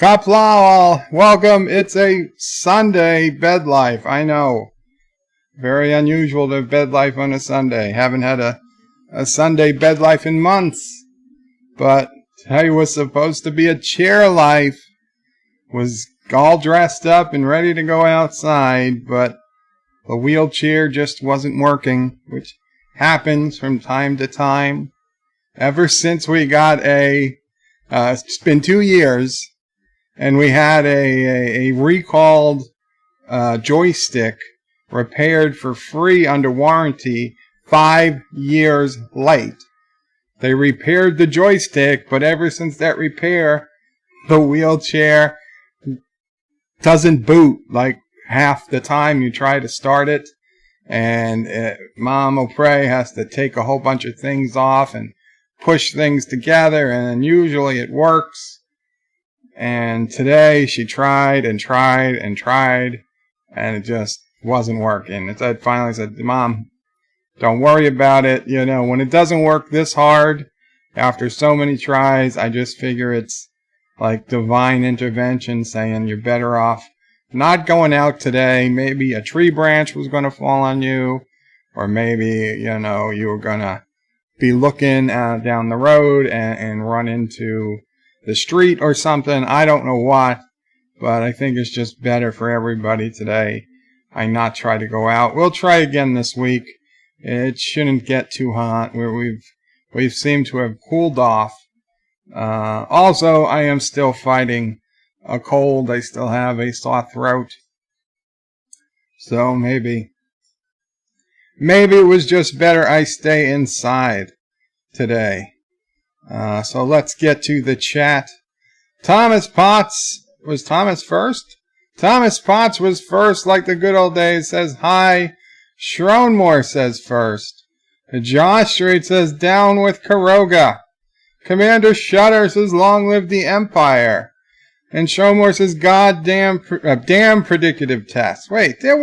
Qapla, welcome. It's a Sunday bed life. I know. Very unusual to have bed life on a Sunday. Haven't had a Sunday bed life in months. But today was supposed to be a chair life. Was all dressed up and ready to go outside, but the wheelchair just wasn't working, which happens from time to time. Ever since we got it's been 2 years, and we had a recalled joystick repaired for free under warranty 5 years late. They repaired the joystick, but ever since that repair, the wheelchair doesn't boot like half the time you try to start it. And Mom O'Prey has to take a whole bunch of things off and push things together, and usually it works. And today she tried and tried and tried, and it just wasn't working. It finally said, Mom, don't worry about it. You know, when it doesn't work this hard, after so many tries, I just figure it's like divine intervention saying you're better off not going out today. Maybe a tree branch was going to fall on you, or maybe, you know, you were going to be looking down the road and run into the street or something. I don't know what, but I think it's just better for everybody today I not try to go out. We'll try again this week. It shouldn't get too hot. We've seemed to have cooled off. Also, I am still fighting a cold. I still have a sore throat. So maybe it was just better I stay inside today. So let's get to the chat. Thomas Potts, was Thomas first? Thomas Potts was first like the good old days, says hi. Schronmore says first. Josh Street says down with Karoga. Commander Shutter says long live the Empire. And Schronmore says damn predicative tests. Wait, there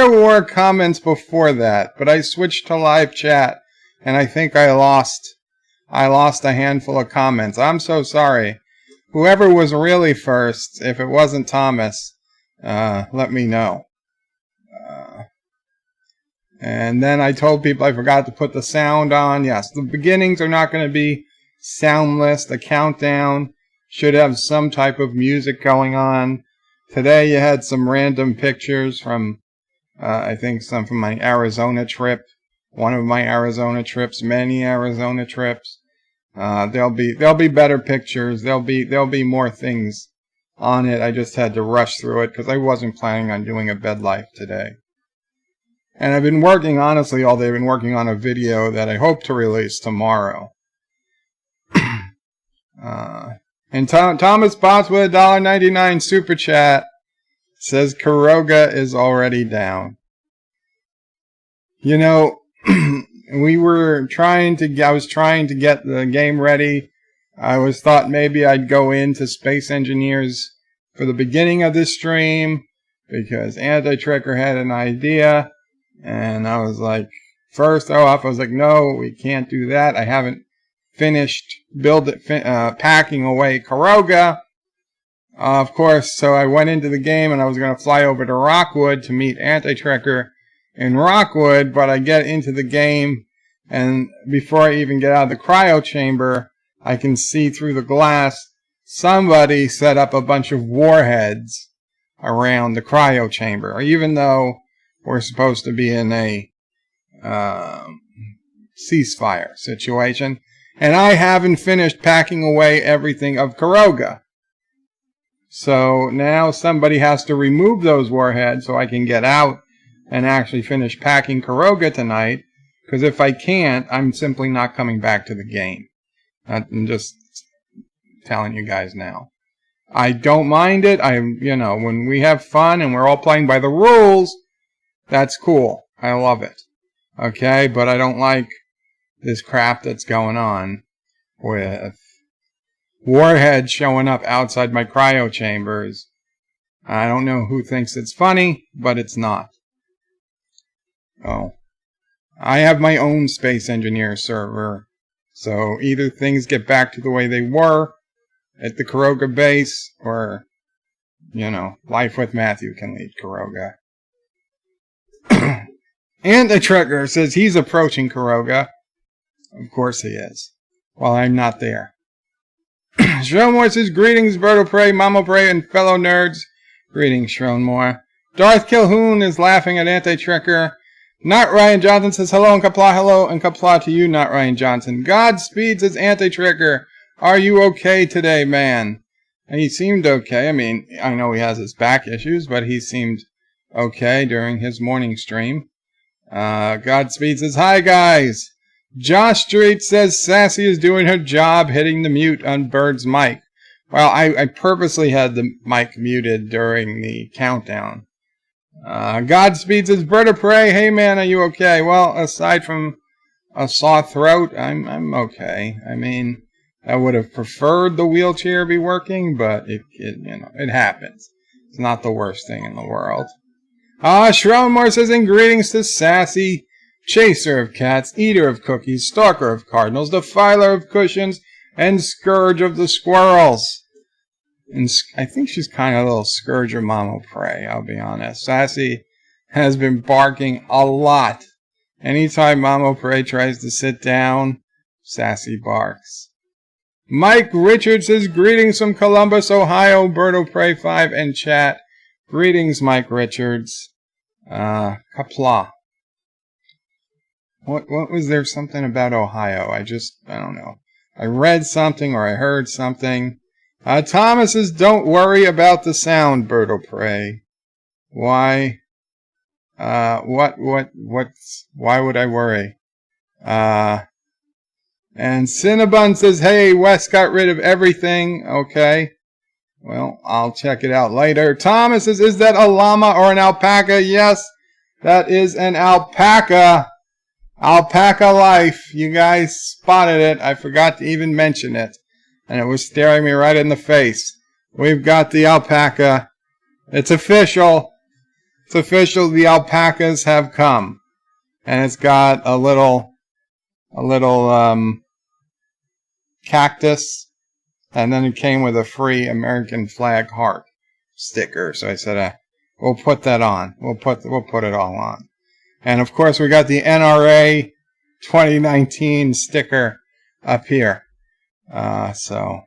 were comments before that, but I switched to live chat and I think I lost a handful of comments. I'm so sorry. Whoever was really first, if it wasn't Thomas, let me know. And then I told people I forgot to put the sound on. Yes, the beginnings are not going to be soundless. The countdown should have some type of music going on. Today you had some random pictures from, I think some from my Arizona trip. One of my Arizona trips, many Arizona trips. There'll be better pictures. There'll be more things on it. I just had to rush through it because I wasn't planning on doing a bed life today. And I've been working, honestly, all day. I've been working on a video that I hope to release tomorrow. And Thomas Potts with a $1.99 super chat says Karoga is already down. You know, I was trying to get the game ready. I thought maybe I'd go into Space Engineers for the beginning of this stream because Anti-Trekker had an idea, and I was like, first off, I was like, no, we can't do that. I haven't finished packing away Karoga. Of course, so I went into the game and I was going to fly over to Rockwood to meet Anti-Trekker in Rockwood, but I get into the game, and before I even get out of the cryo chamber, I can see through the glass somebody set up a bunch of warheads around the cryo chamber, even though we're supposed to be in a ceasefire situation. And I haven't finished packing away everything of Karoga. So now somebody has to remove those warheads so I can get out and actually finish packing Karoga tonight. Because if I can't, I'm simply not coming back to the game. I'm just telling you guys now. I don't mind it. When we have fun and we're all playing by the rules, that's cool. I love it. Okay, but I don't like this crap that's going on with warheads showing up outside my cryo chambers. I don't know who thinks it's funny, but it's not. Oh. I have my own Space Engineer server, so either things get back to the way they were, at the Kuroga base, or, Life with Matthew can lead Kuroga. And the Trekker says he's approaching Kuroga. Of course he is. While I'm not there. Shronmore says, greetings, Bird of Prey, Mama Prey, and fellow nerds. Greetings, Shronmore. Darth Kilhoun is laughing at Anti-Trekker. Not Ryan Johnson says, hello, and Qapla to you, not Ryan Johnson. Godspeed says Anti-Trekker. Are you okay today, man? And he seemed okay. I mean, I know he has his back issues, but he seemed okay during his morning stream. Godspeed says, hi, guys. Josh Street says Sassy is doing her job hitting the mute on Bird's mic. Well, I purposely had the mic muted during the countdown. Godspeed says, Bird of Prey, hey man, are you okay? Well, aside from a sore throat, I'm okay. I mean, I would have preferred the wheelchair be working, but it happens. It's not the worst thing in the world. Shroudmore says, in greetings to Sassy, chaser of cats, eater of cookies, stalker of cardinals, defiler of cushions, and scourge of the squirrels. And I think she's kind of a little scourge of Mama Prey, I'll be honest. Sassy has been barking a lot. Anytime Mama Prey tries to sit down, Sassy barks. Mike Richards says, greetings from Columbus, Ohio, Bird of Prey 5 and chat. Greetings, Mike Richards. Qapla. What was there something about Ohio? I don't know. I read something or I heard something. Thomas says, don't worry about the sound, Bird of Prey. Why? Why would I worry? And Cinnabon says, hey, Wes got rid of everything. Okay. Well, I'll check it out later. Thomas says, is that a llama or an alpaca? Yes, that is an alpaca. Alpaca Life. You guys spotted it. I forgot to even mention it. And it was staring me right in the face. We've got the alpaca. It's official. It's official. The alpacas have come. And it's got a little cactus. And then it came with a free American flag heart sticker. So I said, we'll put that on. We'll put it all on. And of course, we got the NRA 2019 sticker up here. So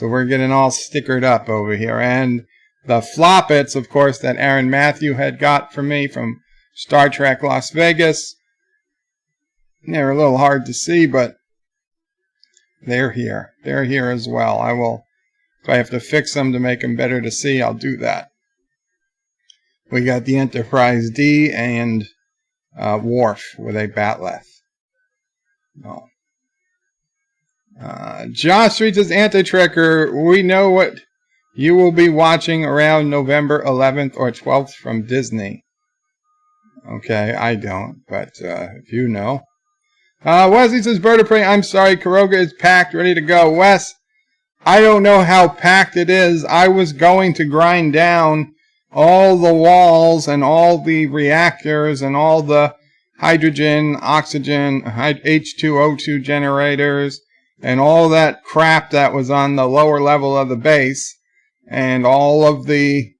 we're getting all stickered up over here. And the floppets, of course, that Aaron Matthew had got for me from Star Trek Las Vegas. They're a little hard to see, but they're here. They're here as well. If I have to fix them to make them better to see, I'll do that. We got the Enterprise D and Worf with a batleth. No. Josh Street says, Anti-Trekker, we know what you will be watching around November 11th or 12th from Disney. Okay, I don't, but if you know. Wesley says, Bird of Prey, I'm sorry, Kuroga is packed, ready to go. Wes, I don't know how packed it is. I was going to grind down all the walls and all the reactors and all the hydrogen, oxygen, H2O2 generators and all that crap that was on the lower level of the base and all of the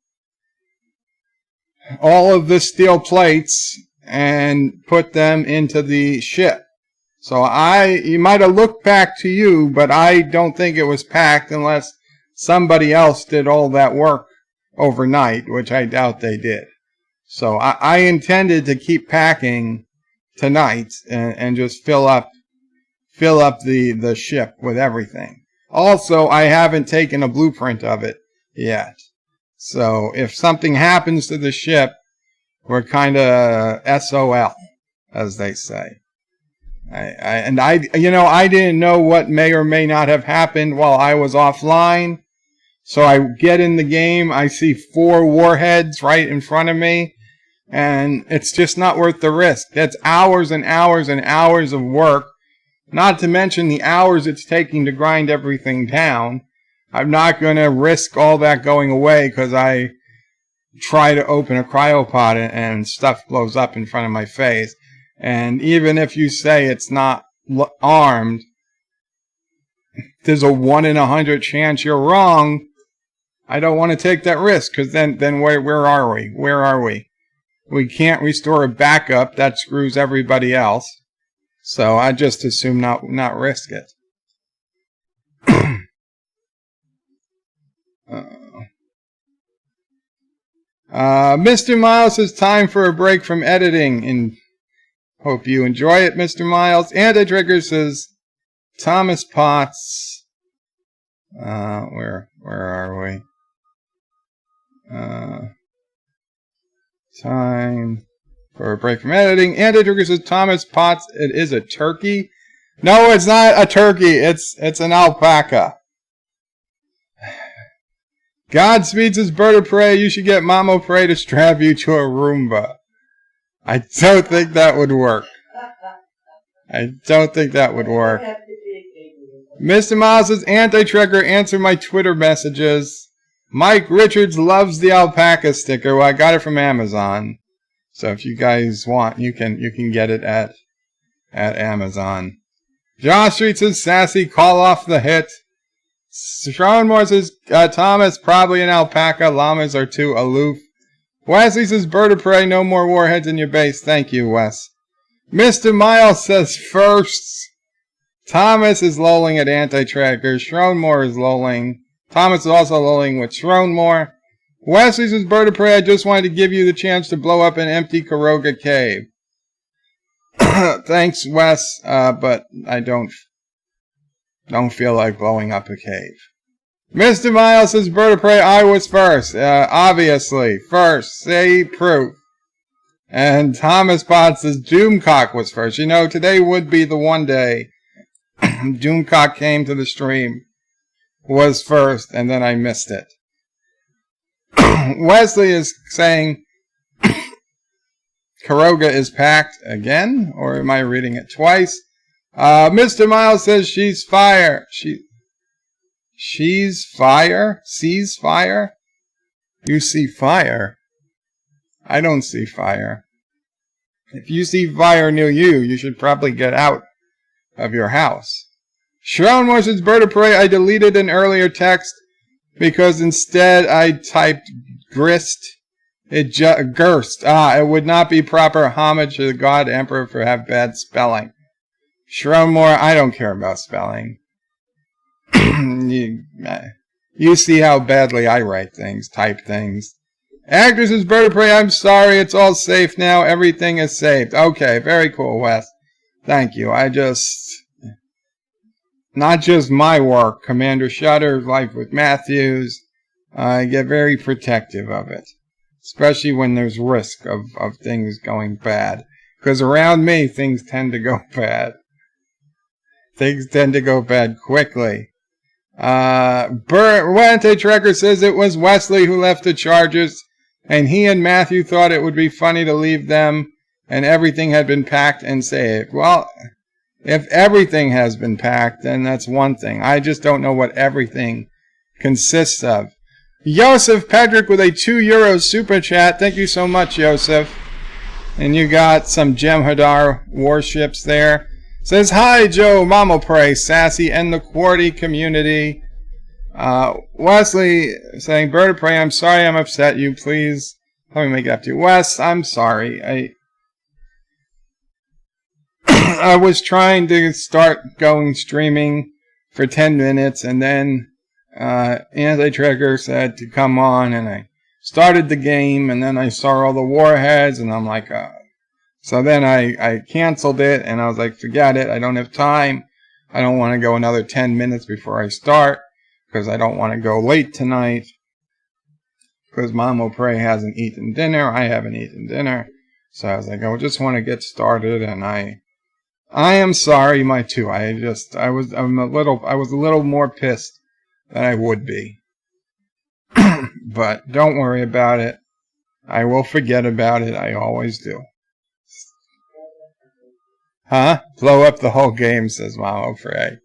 steel plates and put them into the ship. So you might have looked packed to you, but I don't think it was packed unless somebody else did all that work overnight, which I doubt they did. So I intended to keep packing tonight and just fill up the ship with everything. Also, I haven't taken a blueprint of it yet. So if something happens to the ship, we're kind of SOL, as they say. I didn't know what may or may not have happened while I was offline. So I get in the game, I see 4 warheads right in front of me, and it's just not worth the risk. That's hours and hours and hours of work, not to mention the hours it's taking to grind everything down. I'm not going to risk all that going away because I try to open a cryopod and stuff blows up in front of my face. And even if you say it's not armed, there's a 1 in 100 chance you're wrong, I don't want to take that risk, because then where are we? Where are we? We can't restore a backup. That screws everybody else. So I just assume not risk it. Mr. Miles says time for a break from editing, and hope you enjoy it, Mr. Miles. Anti-Trigger says Thomas Potts. Where are we? Time for a break from editing. Anti-Trigger says Thomas Potts. It is a turkey. No, it's not a turkey. It's an alpaca. Godspeed says Bird of Prey. You should get Mamo Prey to strap you to a Roomba. I don't think that would work. I don't think that would work. Mr. Miles says Anti-Trigger, answer my Twitter messages. Mike Richards loves the alpaca sticker. Well, I got it from Amazon. So if you guys want, you can get it at Amazon. Josh Street says sassy, call off the hit. Sean Moore says Thomas, probably an alpaca. Llamas are too aloof. Wesley says Bird of Prey, no more warheads in your base. Thank you, Wes. Mr. Miles says first. Thomas is lolling at Anti-Tracker. Shronmore is lolling. Thomas is also lolling with Shronmore. Wesley says Bird of Prey, I just wanted to give you the chance to blow up an empty Karoga cave. Thanks, Wes, but I don't feel like blowing up a cave. Mr. Miles says Bird of Prey, I was first. Obviously, first. Say proof. And Thomas Potts says Doomcock was first. You know, today would be the one day Doomcock came to the stream, was first, and then I missed it. Wesley is saying Karoga is packed again, or am I reading it twice? Mr. Miles says she's fire. She's fire? Sees fire? You see fire? I don't see fire. If you see fire near you, you should probably get out of your house. Sharon Moore says Bird of Prey, I deleted an earlier text because instead I typed grist. Gerst. It would not be proper homage to the God Emperor for have bad spelling. Sharon Moore, I don't care about spelling. You see how badly I write things, type things. Actress says Bird of Prey, I'm sorry, it's all safe now. Everything is saved. Okay, very cool, Wes. Thank you. Not just my work, Commander Shutter, Life with Matthews, I get very protective of it. Especially when there's risk of things going bad. Because around me, things tend to go bad. Things tend to go bad quickly. Anti-Tracker says it was Wesley who left the Chargers, and he and Matthew thought it would be funny to leave them, and everything had been packed and saved. Well, if everything has been packed, then that's one thing. I just don't know what everything consists of. Joseph Patrick with a €2 super chat. Thank you so much, Joseph. And you got some Jem'Hadar warships there. Says, hi, Joe, Mamo Prey, Sassy, and the Quarty community. Wesley saying, Bird of Prey, I'm sorry I'm upset you. Please let me make it up to you. Wes, I'm sorry. I was trying to start going streaming for 10 minutes, and then Anti-Trigger said to come on, and I started the game, and then I saw all the warheads, and I'm like, so then I canceled it, and I was like, forget it, I don't have time. I don't want to go another 10 minutes before I start, because I don't want to go late tonight, because Mamo Prey hasn't eaten dinner, I haven't eaten dinner. So I was like, I just want to get started, and I am sorry, my two. I was a little more pissed than I would be. But don't worry about it. I will forget about it. I always do. Huh? Blow up the whole game, says Mamo Prey.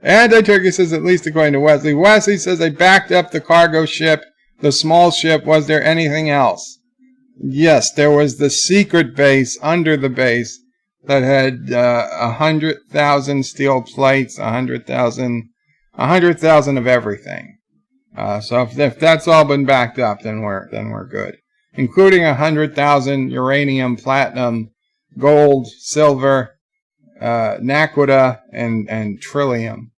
Anti-Turkey says, at least according to Wesley. Wesley says, I backed up the cargo ship, the small ship. Was there anything else? Yes, there was the secret base under the base that had 100,000 steel plates, 100,000 of everything. So if that's all been backed up, then we're good, including 100,000 uranium, platinum, gold, silver, naquita, and trillium.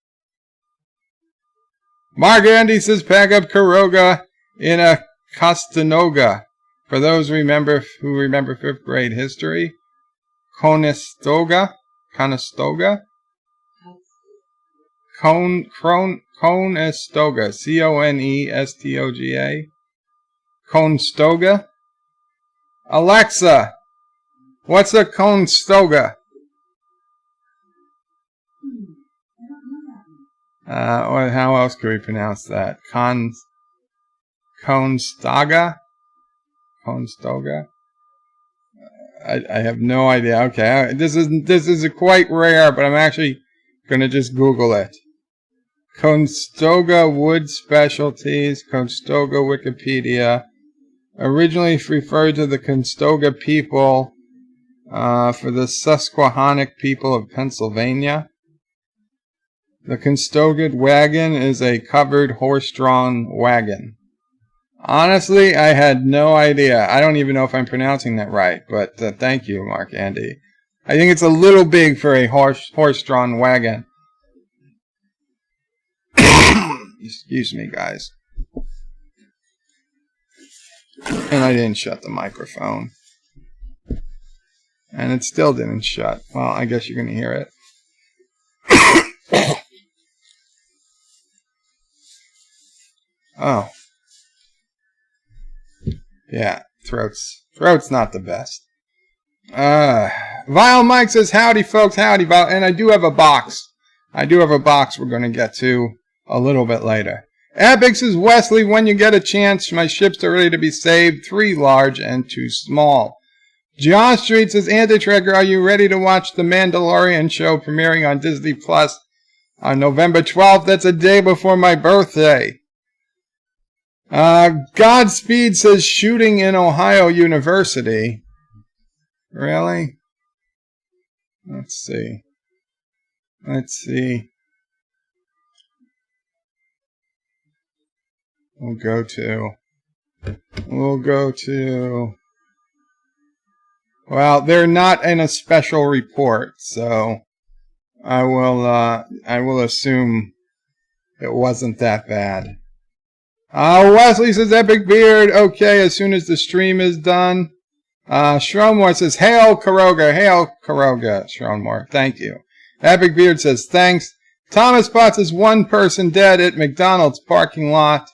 Mark Andy says pack up Karoga in a Costanoga. For those who remember 5th grade history, Conestoga, Conestoga, Conestoga, Conestoga. Alexa, what's a Conestoga? How else could we pronounce that? Conestoga? Conestoga? I have no idea. Okay, this is quite rare, but I'm actually gonna just Google it. Conestoga Wood Specialties, Conestoga Wikipedia. Originally referred to the Conestoga people for the Susquehannock people of Pennsylvania. The Conestoga wagon is a covered horse-drawn wagon. Honestly, I had no idea. I don't even know if I'm pronouncing that right, but thank you, Mark Andy. I think it's a little big for a horse-drawn wagon. Excuse me, guys. And I didn't shut the microphone. And it still didn't shut. Well, I guess you're going to hear it. Oh. Yeah, throat's not the best. Vile Mike says, howdy folks, howdy Vile, and I do have a box. we're going to get to a little bit later. Epic says, Wesley, when you get a chance, my ships are ready to be saved, 3 large and 2 small. John Street says, Anti-Tracker, are you ready to watch The Mandalorian show premiering on Disney Plus on November 12th? That's a day before my birthday. Godspeed says shooting in Ohio University. Really? Let's see. We'll go to. Well, they're not in a special report, so I will assume it wasn't that bad. Wesley says, Epic Beard, okay, as soon as the stream is done. Shronmore says, Hail Karoga, Shronmore, thank you. Epic Beard says, thanks. Thomas Potts says, 1 person dead at McDonald's parking lot.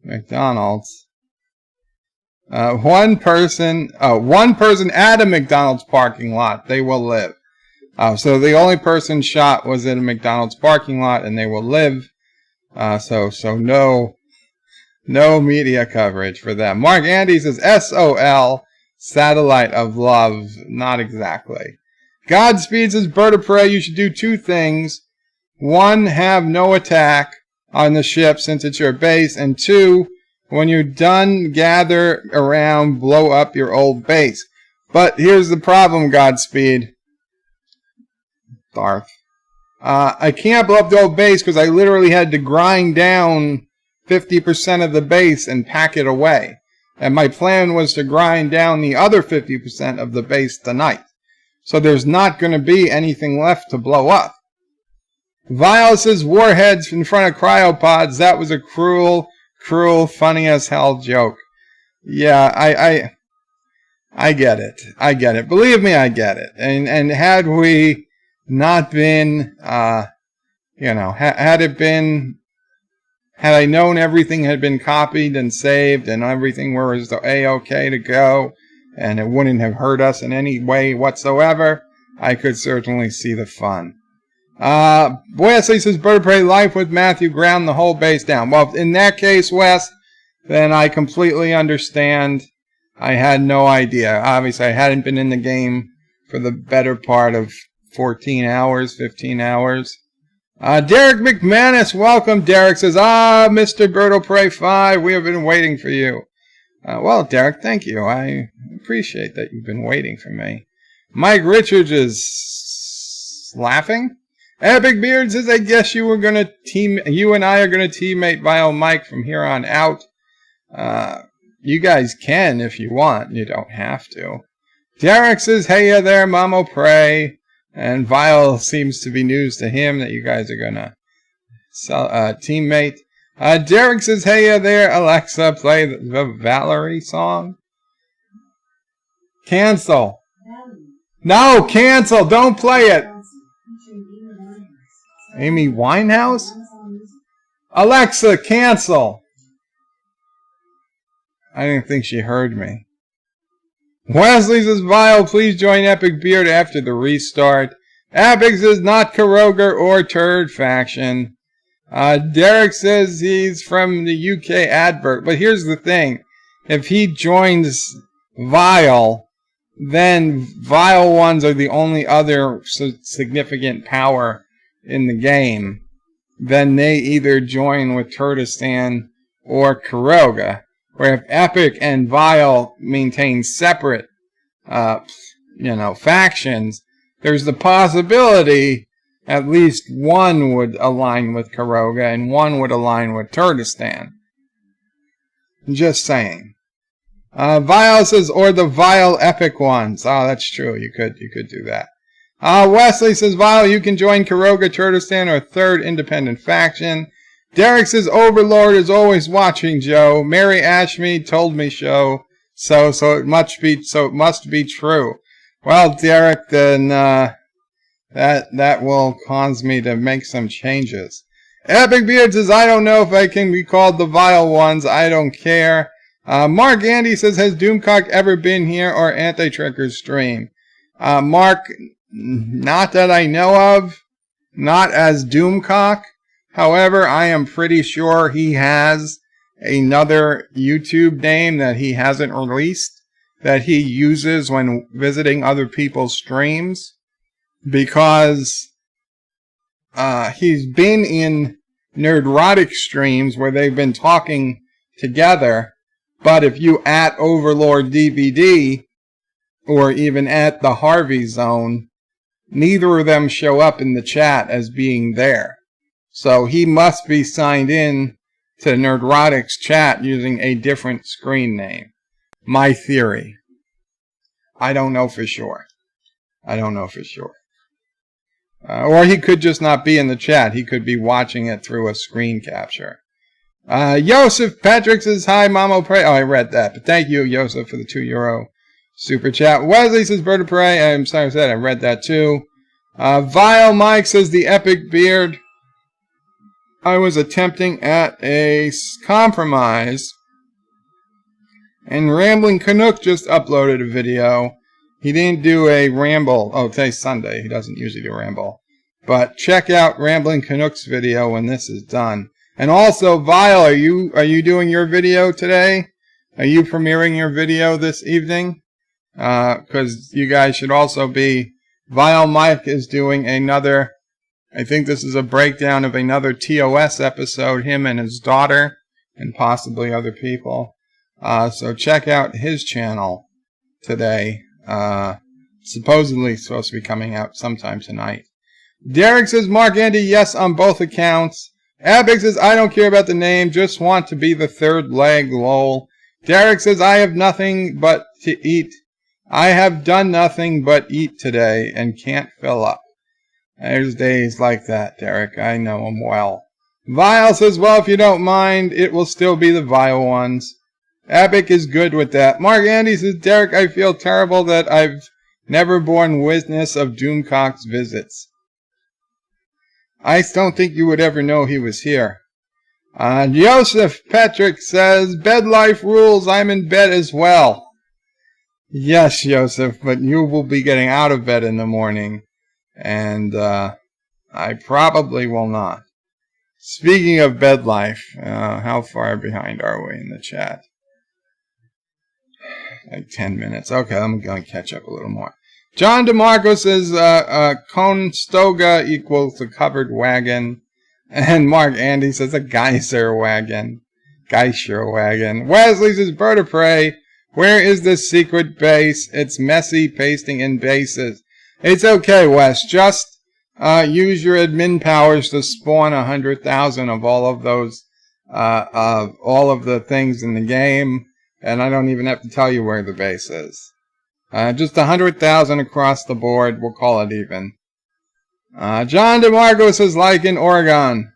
McDonald's. 1 person at a McDonald's parking lot, they will live. So the only person shot was in a McDonald's parking lot, and they will live. So no media coverage for them. Mark Andy says, SOL, Satellite of Love. Not exactly. Godspeed says, Bird of Prey, you should do 2 things. 1, have no attack on the ship since it's your base. And 2, when you're done, gather around, blow up your old base. But here's the problem, Godspeed. Darth. I can't blow up the old base because I literally had to grind down 50% of the base and pack it away. And my plan was to grind down the other 50% of the base tonight. So there's not going to be anything left to blow up. Vile says, warheads in front of cryopods. That was a cruel, funny as hell joke. Yeah, I get it. Believe me, I get it. And had we not been, had I known everything had been copied and saved and everything was A-okay to go and it wouldn't have hurt us in any way whatsoever, I could certainly see the fun. Wesley says, Bird of Prey, Life with Matthew, ground the whole base down. Well, in that case, Wes, then I completely understand. I had no idea. Obviously, I hadn't been in the game for the better part of 14 hours, 15 hours. Derek McManus, welcome. Derek says, Mr. Bird of Prey 5, we have been waiting for you. Well, Derek, thank you. I appreciate that you've been waiting for me. Mike Richards is laughing. Epic Beard says, I guess you and I are gonna teammate Vile Mike from here on out. You guys can if you want. You don't have to. Derek says, hey there, Mamo Pray. And Vile seems to be news to him that you guys are gonna teammate. Derek says, hey there, Alexa, play the Valerie song. Cancel. No, cancel. Don't play it. Amy Winehouse? Alexa, cancel. I didn't think she heard me. Wesley says, Vile, please join Epic Beard after the restart. Epic says, not Karoga or Turd Faction. Derek says he's from the UK advert. But here's the thing. If he joins Vile, then Vile ones are the only other significant power in the game. Then they either join with Turdistan or Karoga. Where if Epic and Vile maintain separate, factions, there's the possibility at least one would align with Karoga and one would align with Turdistan. Just saying. Vile says, or the Vile Epic ones. Oh, that's true. You could do that. Wesley says, Vile, you can join Karoga, Turdistan, or third independent faction. Derek says, Overlord is always watching, Joe. Mary Ashmead told me so it must be true. Well, Derek, then that will cause me to make some changes. Epic Beard says, I don't know if I can be called the Vile ones. I don't care. Mark Andy says, has Doomcock ever been here or Anti-Tricker's stream? Mark, not that I know of. Not as Doomcock. However, I am pretty sure he has another YouTube name that he hasn't released that he uses when visiting other people's streams, because he's been in Nerdrotic streams where they've been talking together, but if you at Overlord DVD or even at the Harvey Zone, neither of them show up in the chat as being there. So he must be signed in to Nerdrotic's chat using a different screen name. My theory. I don't know for sure. Or he could just not be in the chat. He could be watching it through a screen capture. Joseph Patrick says, hi, Mamo Pray. Oh, I read that. But thank you, Joseph, for the €2 super chat. Wesley says, Bird of Prey. I'm sorry I said I read that too. Vile Mike says, the Epic Beard. I was attempting at a compromise, and Rambling Canuck just uploaded a video. He didn't do a ramble. Oh, today's Sunday. He doesn't usually do a ramble. But check out Rambling Canuck's video when this is done. And also, Vile, are you doing your video today? Are you premiering your video this evening? Because you guys should also be. Vile Mike is doing another. I think this is a breakdown of another TOS episode, him and his daughter, and possibly other people. So check out his channel today. Supposedly supposed to be coming out sometime tonight. Derek says, Mark Andy, yes on both accounts. Epic says, I don't care about the name, just want to be the third leg, lol. Derek says, I have nothing but to eat. I have done nothing but eat today and can't fill up. There's days like that, Derek. I know them well. Vile says, well, if you don't mind, it will still be the Vile ones. Epic is good with that. Mark Andy says, Derek, I feel terrible that I've never borne witness of Doomcock's visits. I don't think you would ever know he was here. Joseph Patrick says, bed life rules. I'm in bed as well. Yes, Joseph, but you will be getting out of bed in the morning. And I probably will not. Speaking of bed life, how far behind are we in the chat? Like 10 minutes. Okay, I'm going to catch up a little more. John DeMarco says, Conestoga equals a covered wagon. And Mark Andy says a geyser wagon. Wesley says, bird of prey. Where is this secret base? It's messy pasting in bases. It's okay, Wes. Just use your admin powers to spawn 100,000 of all of those, all of the things in the game, and I don't even have to tell you where the base is. Just 100,000 across the board. We'll call it even. John DeMarco says, like in Oregon,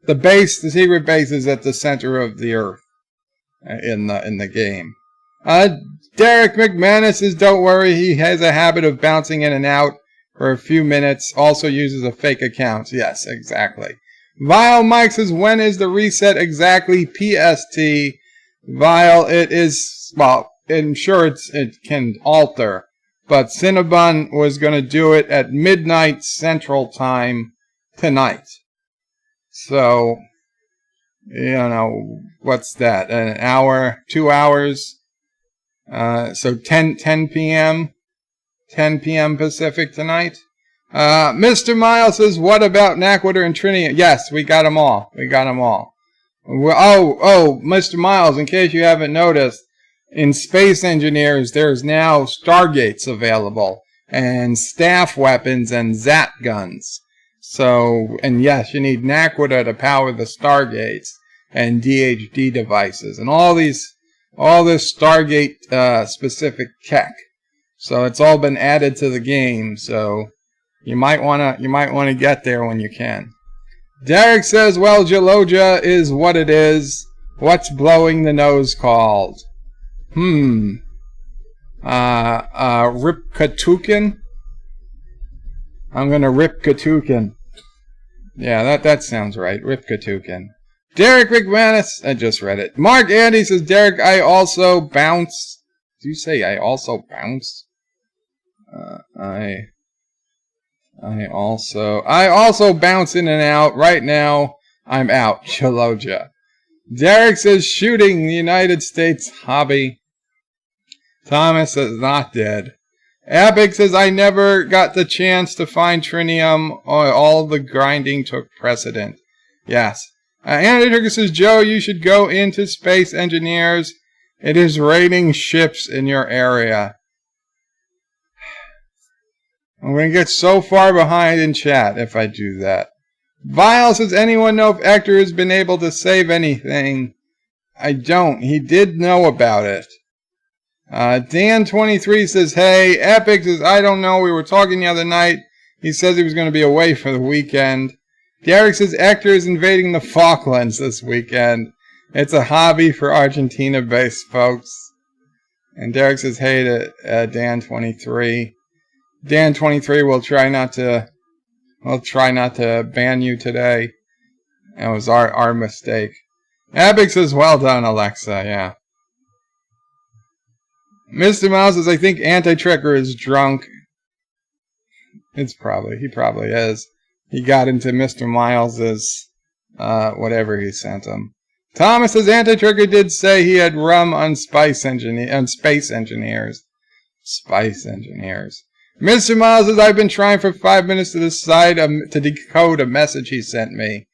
the secret base is at the center of the earth in the game. Derek McManus says, don't worry, he has a habit of bouncing in and out for a few minutes, also uses a fake account. Yes, exactly. Vile Mike says, when is the reset exactly? PST. Vile, it is, well, I'm sure it can alter, but Cinnabon was going to do it at midnight Central Time tonight. So, you know, what's that? An hour, 2 hours? So 10 p.m. 10 p.m. Pacific tonight. Mr. Miles says, what about Naquator and Trinity? Yes, we got them all. We got them all. Mr. Miles, in case you haven't noticed, in Space Engineers, there's now Stargates available, and staff weapons and Zat guns. So, and yes, you need Naquator to power the Stargates and DHD devices, and all this Stargate specific tech. So it's all been added to the game. So you might wanna get there when you can. Derek says, well, Geologia is what it is. What's blowing the nose called? Ripkatukin? I'm gonna Ripkatukin. Yeah, that sounds right. Ripkatukin. Derek McManus, I just read it. Mark Andy says, Derek, I also bounce. Do you say I also bounce? I also bounce in and out. Right now, I'm out. Geologia. Derek says, shooting the United States hobby. Thomas says, not dead. Epic says, I never got the chance to find Trinium. All the grinding took precedent. Yes. Andy Turker says, Joe, you should go into Space Engineers. It is raining ships in your area. I'm going to get so far behind in chat if I do that. Vile says, anyone know if Hector has been able to save anything? I don't. He did know about it. Dan23 says, hey. Epic says, I don't know. We were talking the other night. He says he was going to be away for the weekend. Derek says, Hector is invading the Falklands this weekend. It's a hobby for Argentina-based folks. And Derek says, hey to Dan23. Dan23 will try not to ban you today. It was our mistake. Epic says, well done, Alexa, yeah. Mr. Mouse says, I think Anti-Trekker is drunk. He probably is. He got into Mr. Miles's, whatever he sent him. Thomas says, Anti-Trekker did say he had rum on Space Engineers. Spice Engineers. Mr. Miles says, I've been trying for 5 minutes to decide to decode a message he sent me.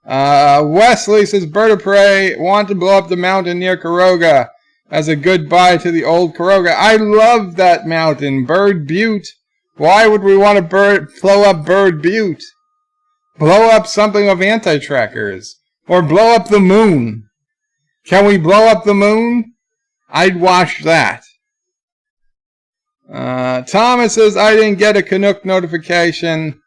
Wesley says, Bird of Prey, want to blow up the mountain near Karoga as a goodbye to the old Karoga. I love that mountain, Bird Butte. Why would we want to blow up Bird Butte? Blow up something of Anti-Trekkers. Or blow up the moon. Can we blow up the moon? I'd watch that. Thomas says, I didn't get a Canuck notification.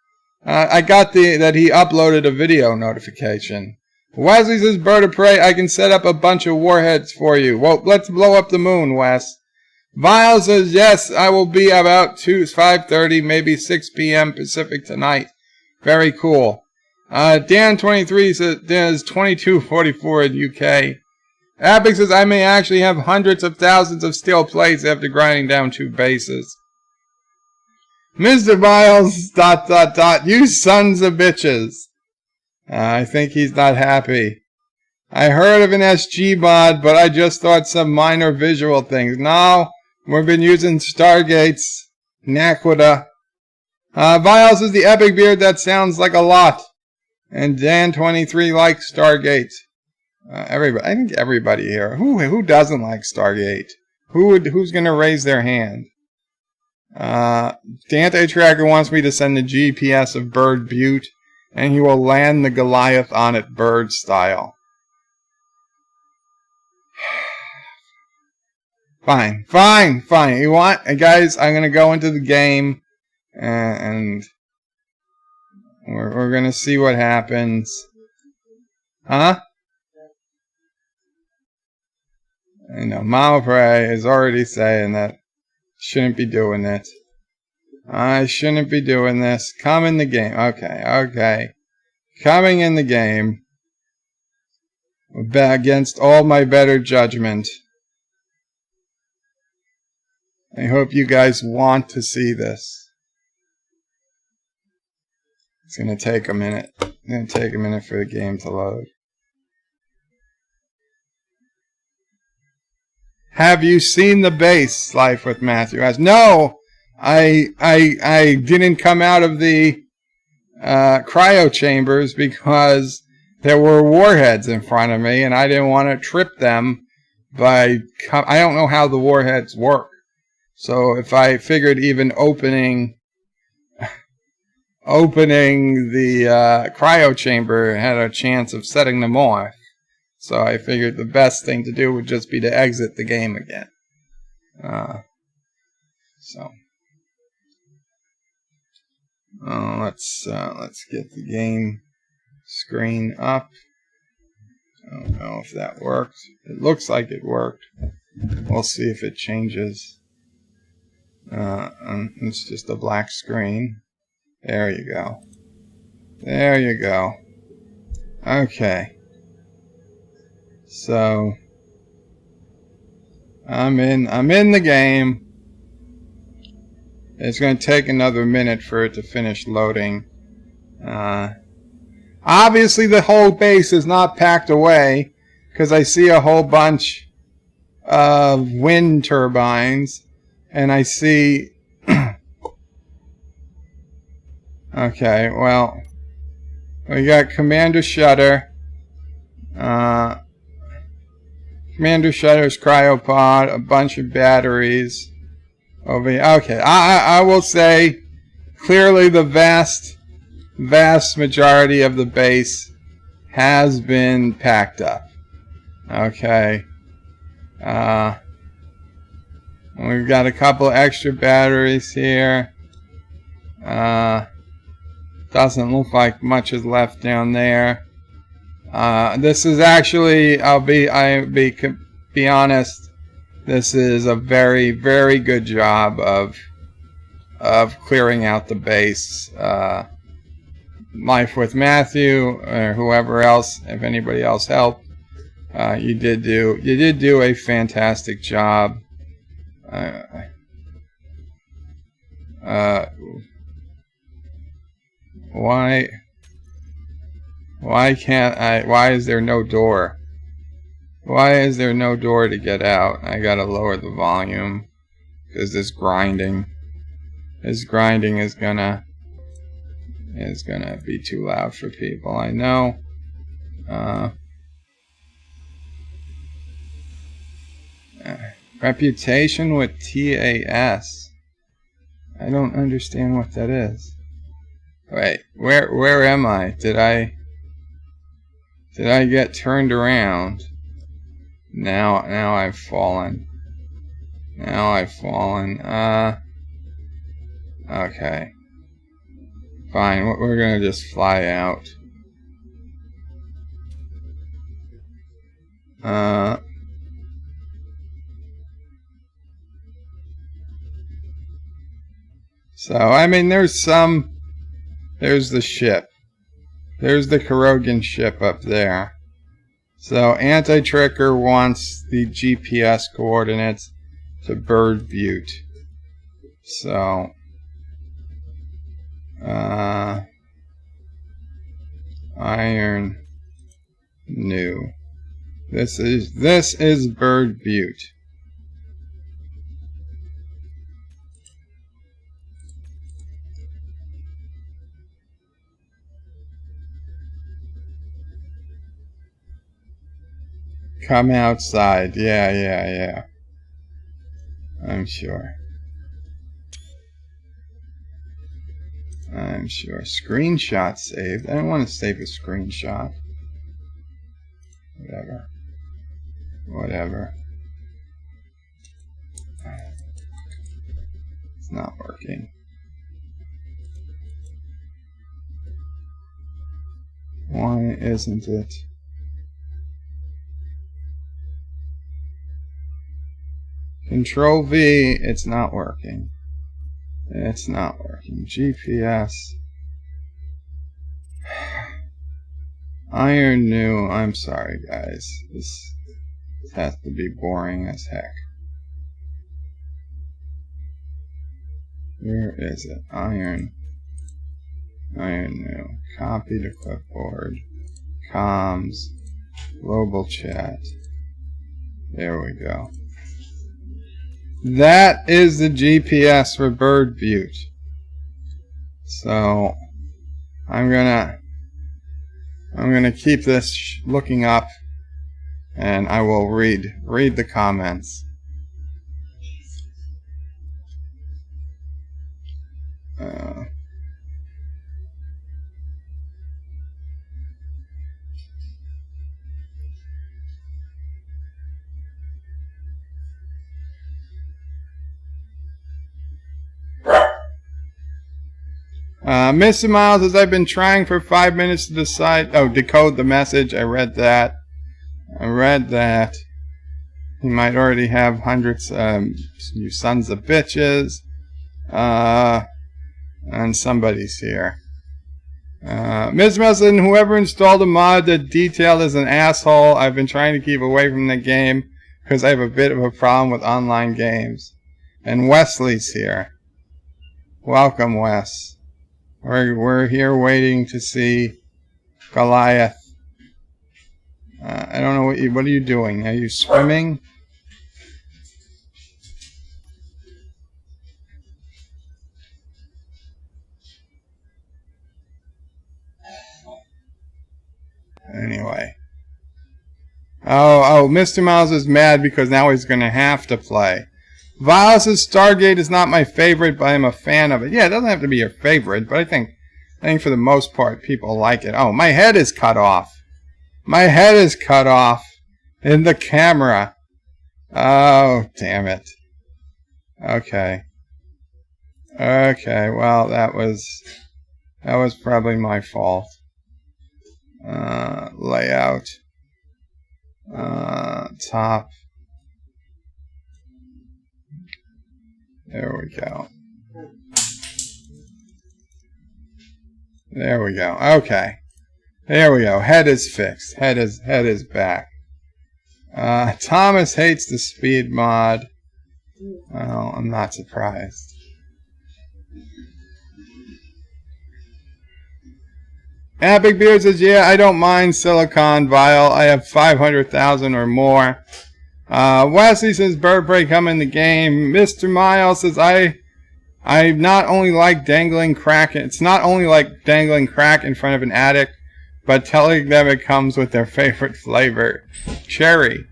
I got that he uploaded a video notification. Wesley says, Bird of Prey, I can set up a bunch of warheads for you. Well, let's blow up the moon, Wes. Vile says, yes, I will be about 5:30, maybe 6 p.m. Pacific tonight. Very cool. Dan23 says, there's 2244 in UK. Epic says, I may actually have hundreds of thousands of steel plates after grinding down 2 bases. Mr. Miles, ... you sons of bitches. I think he's not happy. I heard of an SG mod, but I just thought some minor visual things. No, we've been using Stargates, Naquator. Viles is the epic beard that sounds like a lot. And Dan23 likes Stargate. I think everybody here. Who doesn't like Stargate? Who's gonna raise their hand? The anti-tracker wants me to send the GPS of Bird Butte, and he will land the Goliath on it bird style. Fine. You want, guys? I'm gonna go into the game, and we're gonna see what happens. Huh? I know Malpray is already saying that shouldn't be doing it. I shouldn't be doing this. Come in the game. Okay. Coming in the game against all my better judgment. I hope you guys want to see this. It's going to take a minute. It's going to take a minute for the game to load. Have you seen the base, Life with Matthew? No, I didn't come out of the cryo chambers because there were warheads in front of me, and I didn't want to trip them I don't know how the warheads work. So if I figured even opening the cryo chamber had a chance of setting them off. So I figured the best thing to do would just be to exit the game again. Let's get the game screen up. I don't know if that worked. It looks like it worked. We'll see if it changes. It's just a black screen. There you go. There you go. Okay. So I'm in the game. It's going to take another minute for it to finish loading. Obviously the whole base is not packed away because I see a whole bunch of wind turbines, and I see okay, well, we got Commander Shutter. Commander Shutter's cryopod, a bunch of batteries over here. Okay, I will say clearly the vast majority of the base has been packed up. Okay. We've got a couple extra batteries here. Doesn't look like much is left down there. This is actually, I'll be honest, this is a very, very good job of clearing out the base. Life with Matthew or whoever else, if anybody else helped, you did do a fantastic job. Why is there no door? Why is there no door to get out? I gotta lower the volume because this grinding is gonna be too loud for people. I know. Reputation with TAS. I don't understand what that is. Wait, where am I? Did I get turned around? Now I've fallen. Okay. Fine, we're gonna just fly out. So, I mean, there's the ship. There's the Kurogan ship up there. So, Anti-Tricker wants the GPS coordinates to Bird Butte. So, Iron New. This is Bird Butte. Come outside. Yeah. I'm sure. I'm sure. Screenshot saved. I don't want to save a screenshot. Whatever. Whatever. It's not working. Why isn't it? Control V, it's not working. It's not working. GPS. Iron new. I'm sorry, guys. This has to be boring as heck. Where is it? Iron. Iron new. Copy to clipboard. Comms. Global chat. There we go. That is the GPS for Bird Butte. So I'm gonna keep this looking up, and I will read the comments. Mr. Miles says, I've been trying for 5 minutes to decode the message. I read that. He might already have hundreds, you sons of bitches. And somebody's here. Mr. Miles says, whoever installed a mod that detailed is an asshole. I've been trying to keep away from the game because I have a bit of a problem with online games. And Wesley's here. Welcome, Wes. We're here waiting to see Goliath. I don't know what are you doing? Are you swimming? Anyway. Oh, Mr. Miles is mad because now he's going to have to play. Viles' Stargate is not my favorite, but I'm a fan of it. Yeah, it doesn't have to be your favorite, but I think for the most part people like it. Oh, my head is cut off. My head is cut off in the camera. Oh, damn it. Okay. Okay, well, that was probably my fault. Layout. Top. There we go. There we go. Okay. There we go. Head is fixed. Head is back. Thomas hates the speed mod. Well, I'm not surprised. Epic Beard says, yeah, I don't mind Silicon Vial. I have 500,000 or more. Wesley says, Bird Prey come in the game. Mr. Miles says, I not only like dangling crack. It's not only like dangling crack in front of an addict, but telling them it comes with their favorite flavor, cherry.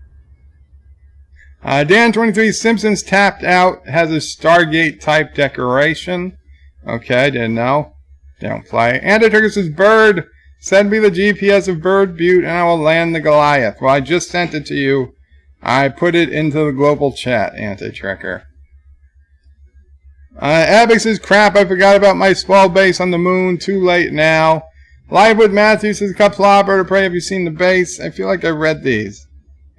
Dan23 Simpsons tapped out has a Stargate type decoration. Okay, didn't know. Don't play. Anti-Trigger says, Bird, send me the GPS of Bird Butte and I will land the Goliath. Well, I just sent it to you. I put it into the global chat, Anti-Trigger. Abic says, crap, I forgot about my small base on the moon. Too late now. Live with Matthew says, Qapla, Bird of Prey, have you seen the base? I feel like I read these.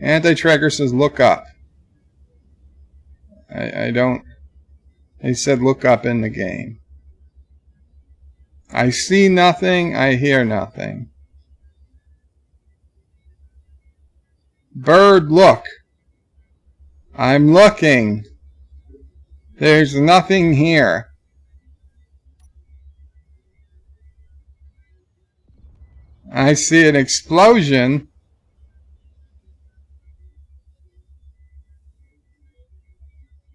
Anti-Trigger says, look up. I don't. He said, look up in the game. I see nothing. I hear nothing. Bird, look. I'm looking. There's nothing here. I see an explosion.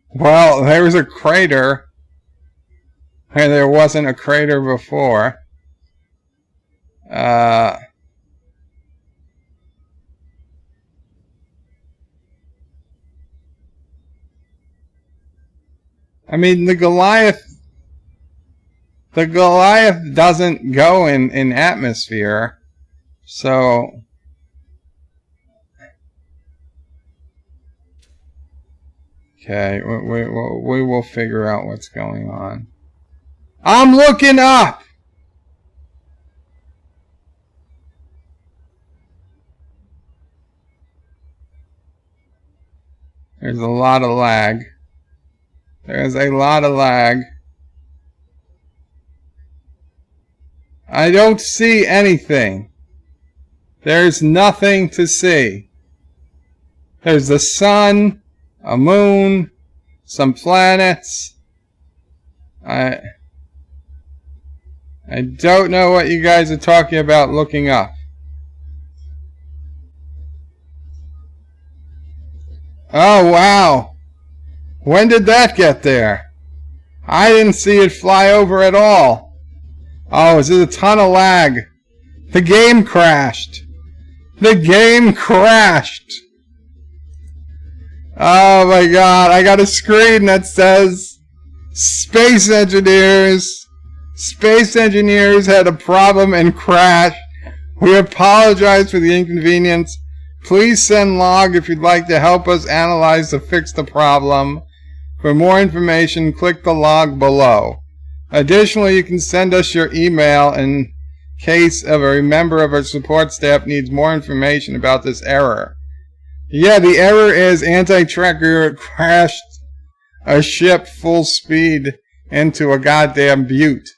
Well, there was a crater. And there wasn't a crater before. I mean, the Goliath doesn't go in atmosphere, so okay, we will figure out what's going on. I'm looking up. There's a lot of lag. There's a lot of lag. I don't see anything. There's nothing to see. There's the sun, a moon, some planets. I don't know what you guys are talking about looking up. Oh, wow. When did that get there? I didn't see it fly over at all. Oh, is it a ton of lag? The game crashed. The game crashed. Oh my god, I got a screen that says Space Engineers had a problem and crashed. We apologize for the inconvenience. Please send log if you'd like to help us analyze to fix the problem. For more information, click the log below. Additionally, you can send us your email in case of a member of our support staff needs more information about this error. Yeah, the error is anti-tracker crashed a ship full speed into a goddamn butte.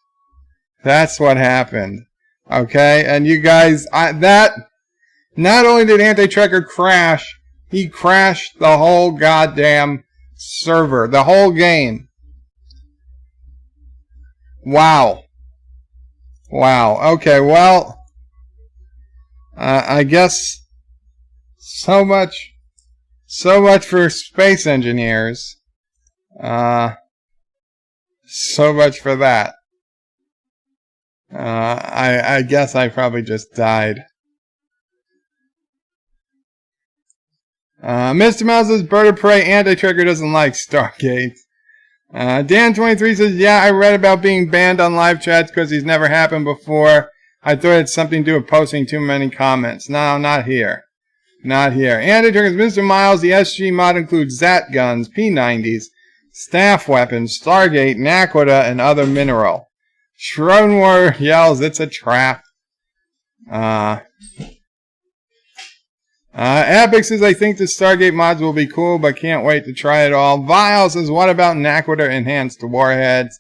That's what happened. Okay, and you guys, not only did anti-tracker crash, he crashed the whole goddamn server, the whole game. Wow. Wow. Okay, well, I guess so much for Space Engineers. So much for that. I guess I probably just died. Mr. Mouse's Bird of Prey anti-trigger doesn't like Stargate. Dan23 says, yeah, I read about being banned on live chats because he's never happened before. I thought it had something to do with posting too many comments. No, not here. Not here. Anti-triggers, Mr. Miles, the SG mod includes ZAT guns, P90s, staff weapons, Stargate, Naquita, and other mineral. Schronwar yells, it's a trap. Epic says, I think the Stargate mods will be cool, but can't wait to try it all. Vile says, what about Naquita enhanced warheads?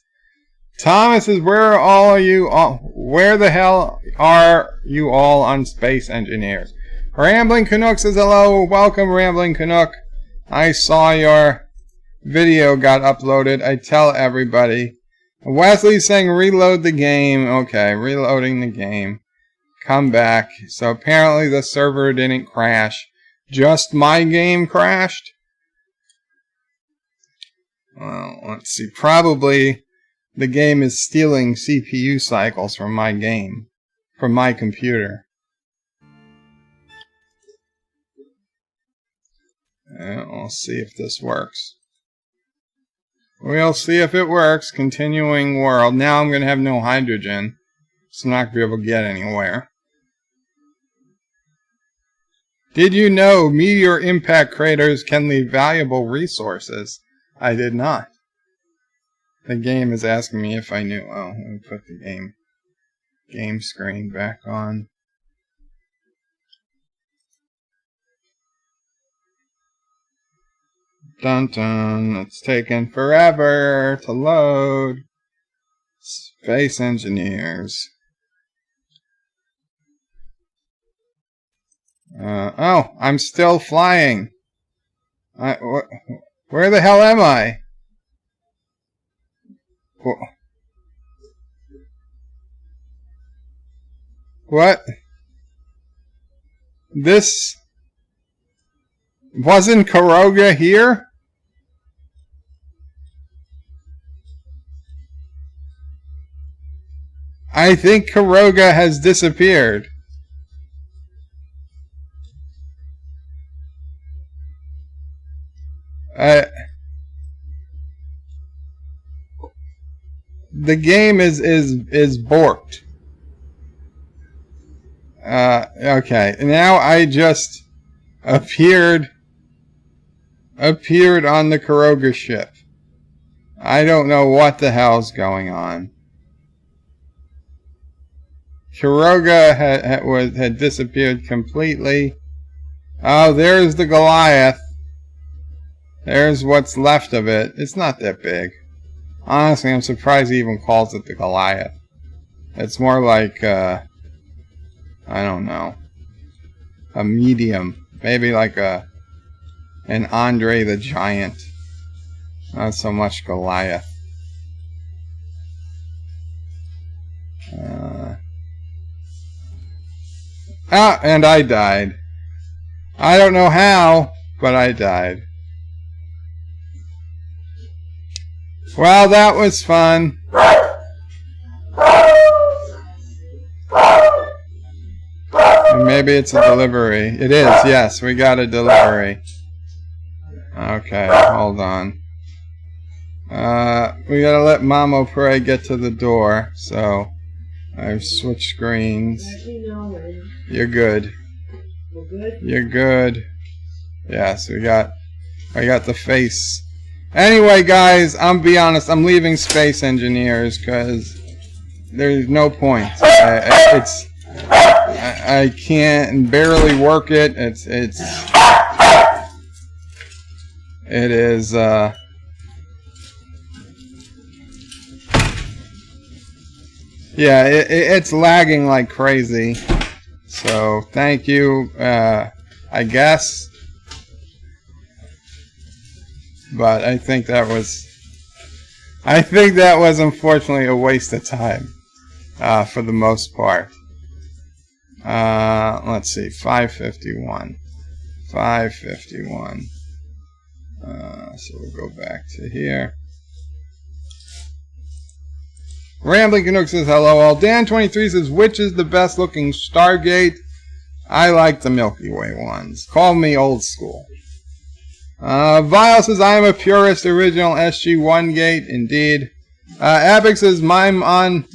Thomas says, where the hell are you all on Space Engineers? Rambling Canuck says, hello, welcome Rambling Canuck. I saw your video got uploaded. I tell everybody. Wesley's saying, reload the game. Okay, reloading the game. Come back. So apparently the server didn't crash. Just my game crashed? Well, let's see. Probably the game is stealing CPU cycles from my game. From my computer. We'll see if this works. We'll see if it works. Continuing world. Now I'm going to have no hydrogen. So I'm not going to be able to get anywhere. Did you know meteor impact craters can leave valuable resources? I did not. The game is asking me if I knew. Oh, let me put the game screen back on. Dun dun, it's taken forever to load. Space Engineers. Oh, I'm still flying. Where the hell am I? What? This wasn't Karoga here? I think Karoga has disappeared. the game is borked. Okay, now I just appeared on the Kuroga ship. I don't know what the hell's going on. Kuroga had disappeared completely. Oh, there's the Goliath. There's what's left of it. It's not that big. Honestly, I'm surprised he even calls it the Goliath. It's more like, I don't know, a medium. Maybe like an Andre the Giant. Not so much Goliath. And I died. I don't know how, but I died. Well, that was fun. And maybe it's a delivery. It is, yes, we got a delivery. Okay, hold on. We gotta let Mamo Pray get to the door, so I've switched screens. You're good. You're good. Yes, I got the face. Anyway, guys, I'm be honest. I'm leaving Space Engineers because there's no point. I can't barely work it. It is. Yeah, it's lagging like crazy. So thank you, I guess. But I think that was unfortunately a waste of time, for the most part. Let's see, 551. 551. So we'll go back to here. Rambling Canuck says, hello all. Dan23 says, which is the best looking Stargate? I like the Milky Way ones. Call me old school. Vile says, I am a purist original SG-1 gate. Indeed. Abic says, I'm on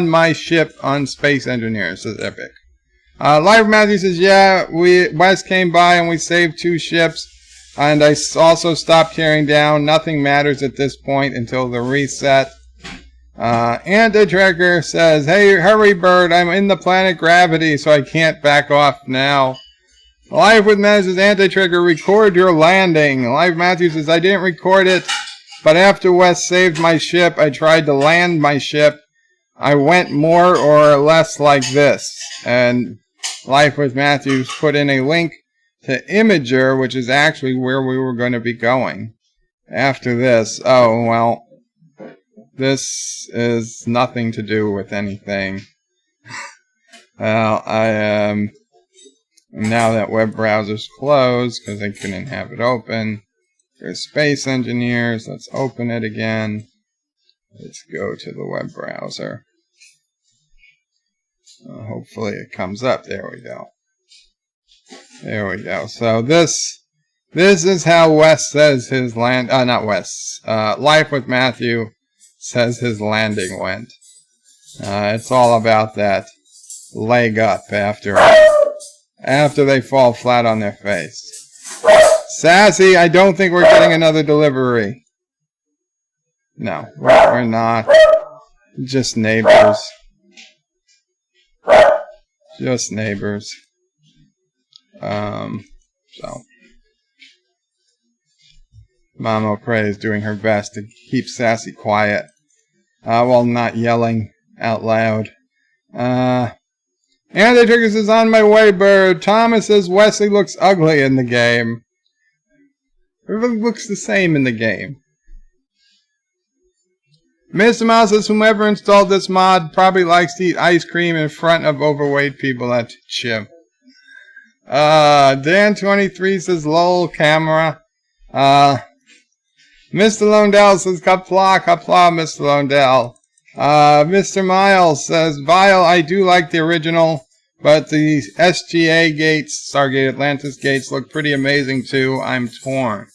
my ship on Space Engineers, says Epic. Live Matthew says, yeah, West came by and we saved 2 ships. And I also stopped tearing down. Nothing matters at this point until the reset. Anti-Tracker says, hey, hurry, bird. I'm in the planet Gravity, so I can't back off now. Live with Matthew says, Anti-Tracker, record your landing. Live Matthew says, I didn't record it, but after West saved my ship, I tried to land my ship. I went more or less like this. And Life with Matthews put in a link to Imager, which is actually where we were going to be going after this. Oh, well, this is nothing to do with anything. Well, now that web browser's closed because I couldn't have it open. There's Space Engineers. Let's open it again. Let's go to the web browser. Hopefully it comes up. There we go. There we go. So this is how Wes says his not Wes. Life with Matthew says his landing went. It's all about that leg up after they fall flat on their face. Sassy, I don't think we're getting another delivery. No, we're not. Just neighbors. Just neighbors. So Mama Pray is doing her best to keep Sassy quiet while not yelling out loud. Andy Triggers is on my way, bird. Thomas says Wesley looks ugly in the game. Everything looks the same in the game. Mr. Mouse says whomever installed this mod probably likes to eat ice cream in front of overweight people at gym. Dan23 says lol camera. Mr. Londell says Qapla, Mr. Londell. Mr. Miles says Vile, I do like the original, but the SGA gates, Stargate Atlantis gates, look pretty amazing too. I'm torn.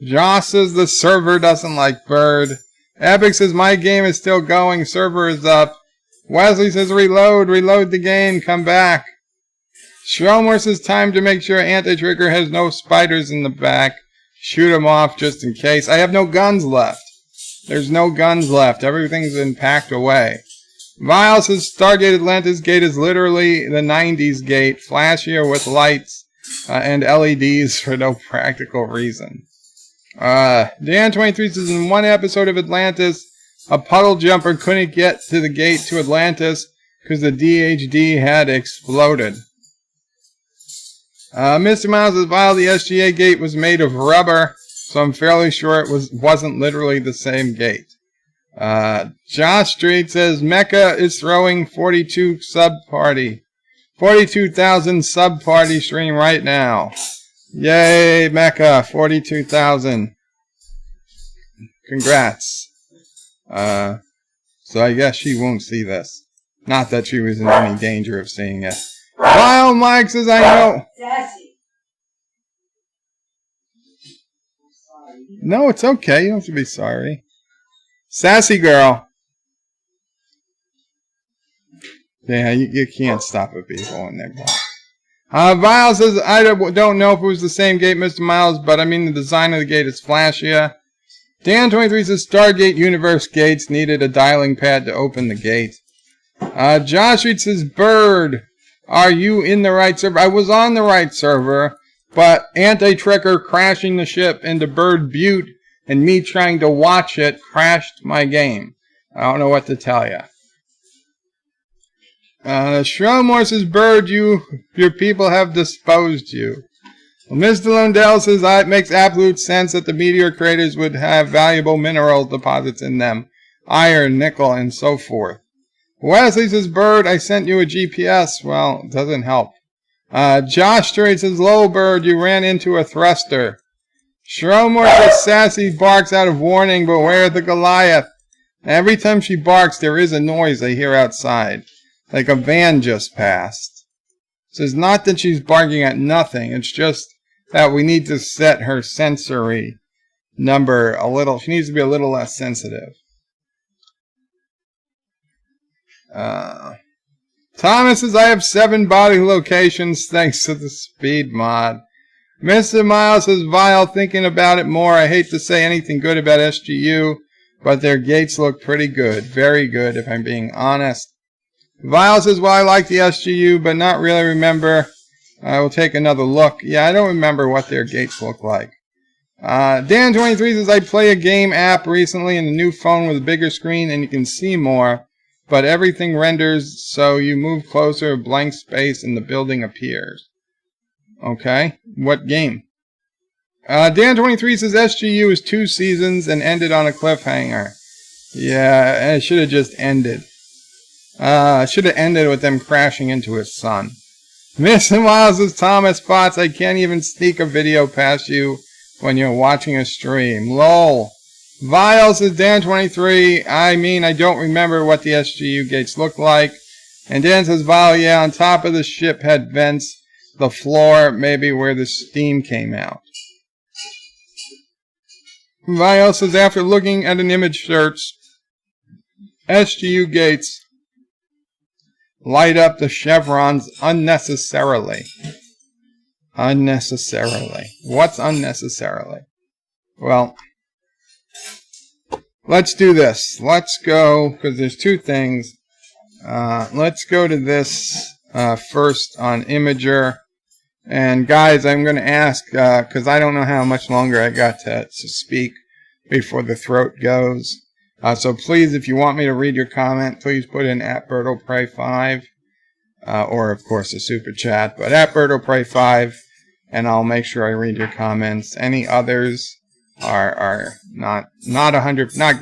Josh says the server doesn't like Bird. Epic says, my game is still going. Server is up. Wesley says, reload. Reload the game. Come back. Shromore says, time to make sure anti-trigger has no spiders in the back. Shoot them off just in case. I have no guns left. There's no guns left. Everything's been packed away. Vile says, Stargate Atlantis gate is literally the 90s gate. Flashier with lights and LEDs for no practical reason. Dan23 says, in one episode of Atlantis, a puddle jumper couldn't get to the gate to Atlantis because the DHD had exploded. Mr. Miles says, Vile, the SGA gate was made of rubber, so I'm fairly sure it wasn't literally the same gate. Josh Street says, Mecca is throwing 42 sub-party. 42,000 sub-party stream right now. Yay, Mecca, 42,000. Congrats. So I guess she won't see this. Not that she was in any danger of seeing it. Vile Mike says, I know. No, it's okay. You don't have to be sorry. Sassy girl. Yeah, you can't stop at people when they're blind. Vile says, I don't know if it was the same gate, Mr. Miles, but I mean the design of the gate is flashier. Dan23 says, Stargate Universe gates needed a dialing pad to open the gate. Josh Reed says, Bird, are you in the right server? I was on the right server, but anti-trigger crashing the ship into Bird Butte and me trying to watch it crashed my game. I don't know what to tell you. Shromore says, Bird, your people have disposed you. Well, Mr. Lundell says, it makes absolute sense that the meteor craters would have valuable mineral deposits in them. Iron, nickel, and so forth. Wesley says, Bird, I sent you a GPS. Well, it doesn't help. Josh Strait says, Low Bird, you ran into a thruster. Shromore says, Sassy barks out of warning, beware the Goliath. Every time she barks, there is a noise I hear outside. Like a van just passed. So it's not that she's barking at nothing. It's just that we need to set her sensory number a little. She needs to be a little less sensitive. Thomas says, I have 7 body locations thanks to the speed mod. Mr. Miles says, Vile, thinking about it more. I hate to say anything good about SGU, but their gates look pretty good. Very good, if I'm being honest. Vile says, well, I like the SGU, but not really remember. I will take another look. Yeah, I don't remember what their gates look like. Dan23 says, I play a game app recently in a new phone with a bigger screen and you can see more, but everything renders so you move closer, a blank space, and the building appears. Okay, what game? Dan23 says, SGU is 2 seasons and ended on a cliffhanger. Yeah, it should have just ended. Should have ended with them crashing into his son. Mr. Miles says, Thomas Potts, I can't even sneak a video past you when you're watching a stream. LOL. Vile says, Dan23, I mean, I don't remember what the SGU gates look like. And Dan says, Vile, yeah, on top of the ship had vents. The floor, maybe where the steam came out. Vile says, after looking at an image search, SGU gates light up the chevrons unnecessarily. Unnecessarily. What's unnecessarily? Well, let's do this. Let's go, because there's 2 things. Let's go to this first on Imager. And guys, I'm going to ask, because I don't know how much longer I got to speak before the throat goes. So please, if you want me to read your comment, please put in @BertoPray5, or of course a super chat, but @BertoPray5, and I'll make sure I read your comments. Any others are not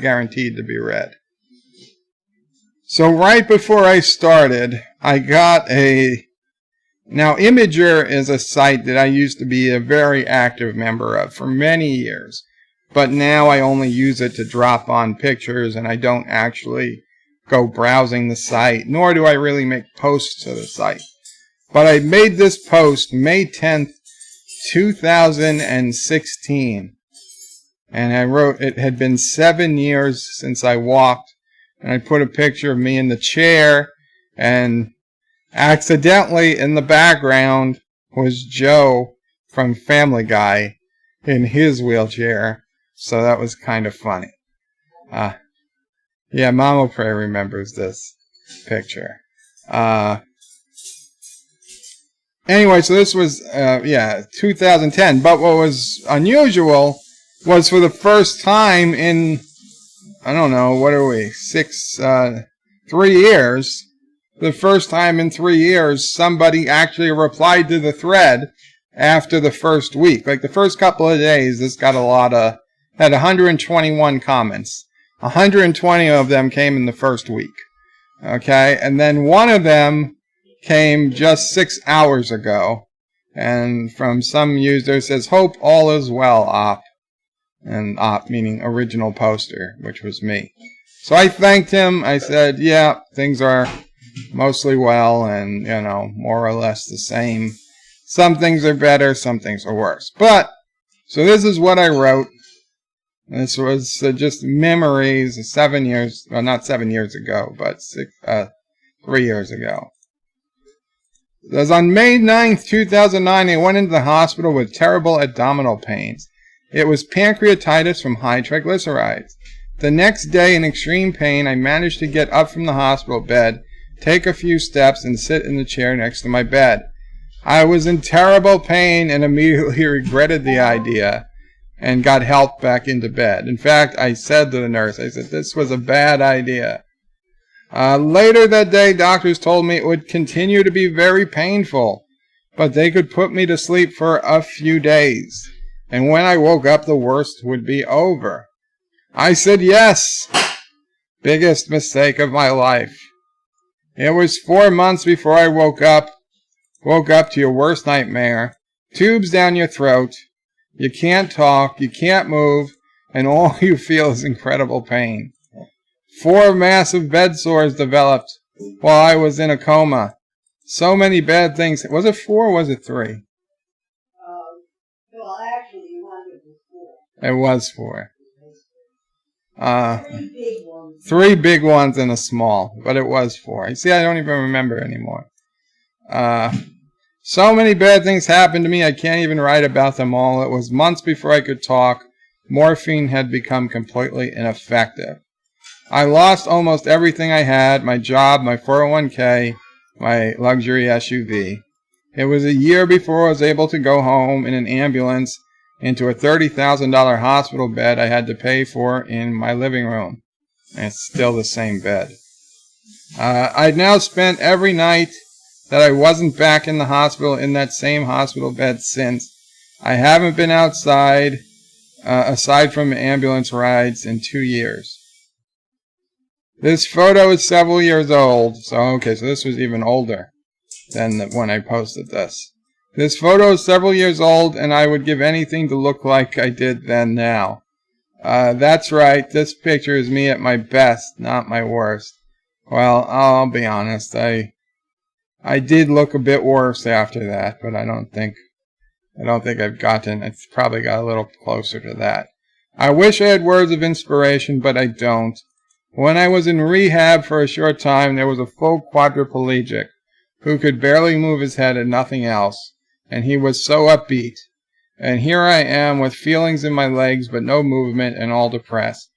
guaranteed to be read. So right before I started, I got now Imager is a site that I used to be a very active member of for many years. But now I only use it to drop on pictures, and I don't actually go browsing the site, nor do I really make posts to the site. But I made this post May 10th, 2016. And I wrote, it had been 7 years since I walked. And I put a picture of me in the chair, and accidentally in the background was Joe from Family Guy in his wheelchair. So that was kind of funny. Yeah, Mama Pray remembers this picture. Anyway, so this was, 2010. But what was unusual was for the first time in, I don't know, what are we, 3 years. The first time in 3 years, somebody actually replied to the thread after the first week. Like the first couple of days, this got had 121 comments. 120 of them came in the first week. Okay, and then one of them came just 6 hours ago. And from some user says, "Hope all is well, Op." And Op meaning original poster, which was me. So I thanked him. I said, yeah, things are mostly well and, more or less the same. Some things are better, some things are worse. But, so this is what I wrote. This was just memories 7 years, well, not 7 years ago, but 3 years ago. It says, on May 9th, 2009, I went into the hospital with terrible abdominal pains. It was pancreatitis from high triglycerides. The next day, in extreme pain, I managed to get up from the hospital bed, take a few steps, and sit in the chair next to my bed. I was in terrible pain and immediately regretted the idea and got help back into bed. In fact, I said to the nurse, I said, this was a bad idea. Later that day, doctors told me it would continue to be very painful, but they could put me to sleep for a few days. And when I woke up, the worst would be over. I said yes. Biggest mistake of my life. It was 4 months before I woke up to your worst nightmare. Tubes down your throat. You can't talk, you can't move, and all you feel is incredible pain. 4 massive bed sores developed while I was in a coma. So many bad things. Was it 4 or was it 3? Well, actually, it was 4. It was 4. 3 big ones. 3 big ones and a small, but it was 4. You see, I don't even remember anymore. So many bad things happened to me, I can't even write about them all. It was months before I could talk. Morphine had become completely ineffective. I lost almost everything I had, my job, my 401k, my luxury SUV. It was a year before I was able to go home in an ambulance into a $30,000 hospital bed I had to pay for in my living room. And it's still the same bed. I'd now spent every night that I wasn't back in the hospital in that same hospital bed since. I haven't been outside, aside from ambulance rides, in 2 years. This photo is several years old. So this was even older than when I posted this. This photo is several years old, and I would give anything to look like I did then now. That's right, this picture is me at my best, not my worst. Well, I'll be honest, I did look a bit worse after that, but I don't think it's probably got a little closer to that. I wish I had words of inspiration, but I don't. When I was in rehab for a short time, there was a full quadriplegic who could barely move his head and nothing else, and he was so upbeat. And here I am with feelings in my legs but no movement and all depressed.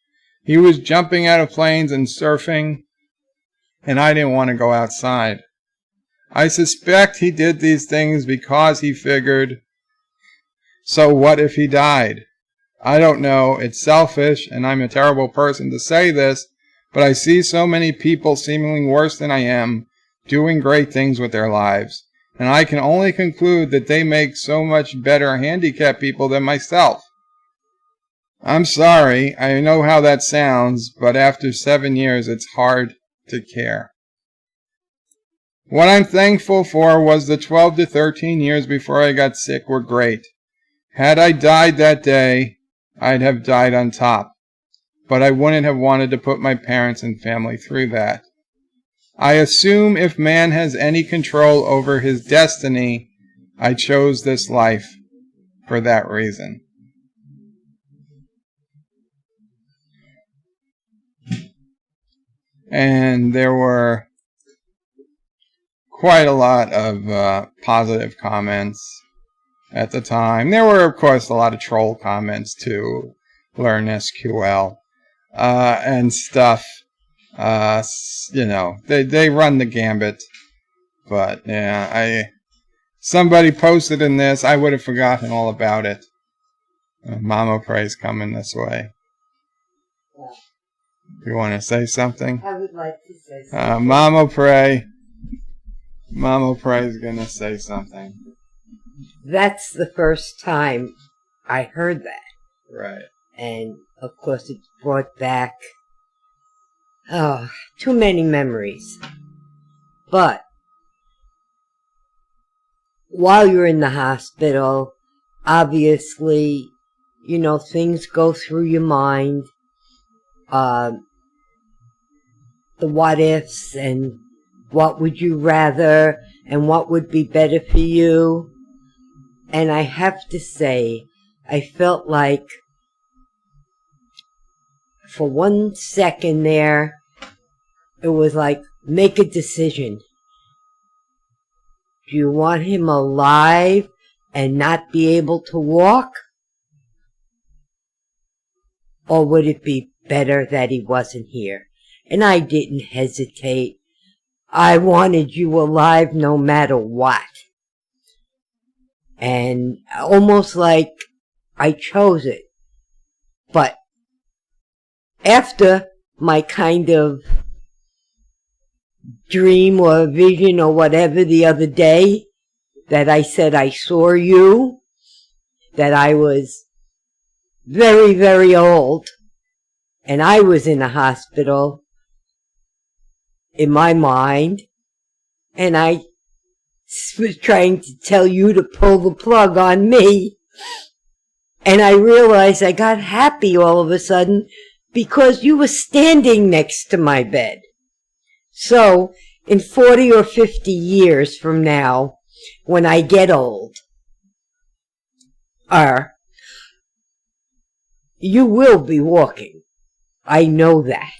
He was jumping out of planes and surfing, and I didn't want to go outside. I suspect he did these things because he figured, so what if he died? I don't know, it's selfish, and I'm a terrible person to say this, but I see so many people seemingly worse than I am, doing great things with their lives, and I can only conclude that they make so much better handicapped people than myself. I'm sorry, I know how that sounds, but after 7 years it's hard to care. What I'm thankful for was the 12 to 13 years before I got sick were great. Had I died that day, I'd have died on top. But I wouldn't have wanted to put my parents and family through that. I assume if man has any control over his destiny, I chose this life for that reason. And there were quite a lot of positive comments at the time. There were, of course, a lot of troll comments too. Learn SQL and stuff. You know, they run the gambit. But yeah, somebody posted in this. I would have forgotten all about it. Mama Pray's coming this way. You want to say something? I would like to say something. Mama Pray's gonna say something. That's the first time I heard that. Right. And, of course, it brought back, too many memories. But, while you're in the hospital, obviously, you know, things go through your mind. The what ifs and what would you rather and what would be better for you. And I have to say, I felt like for 1 second there, it was like, make a decision. Do you want him alive and not be able to walk? Or would it be better that he wasn't here? And I didn't hesitate. I wanted you alive no matter what. And almost like I chose it. But after my kind of dream or vision or whatever the other day, that I said I saw you, that I was very, very old, and I was in a hospital in my mind, and I was trying to tell you to pull the plug on me, and I realized I got happy all of a sudden because you were standing next to my bed. So, in 40 or 50 years from now, when I get old, you will be walking. I know that.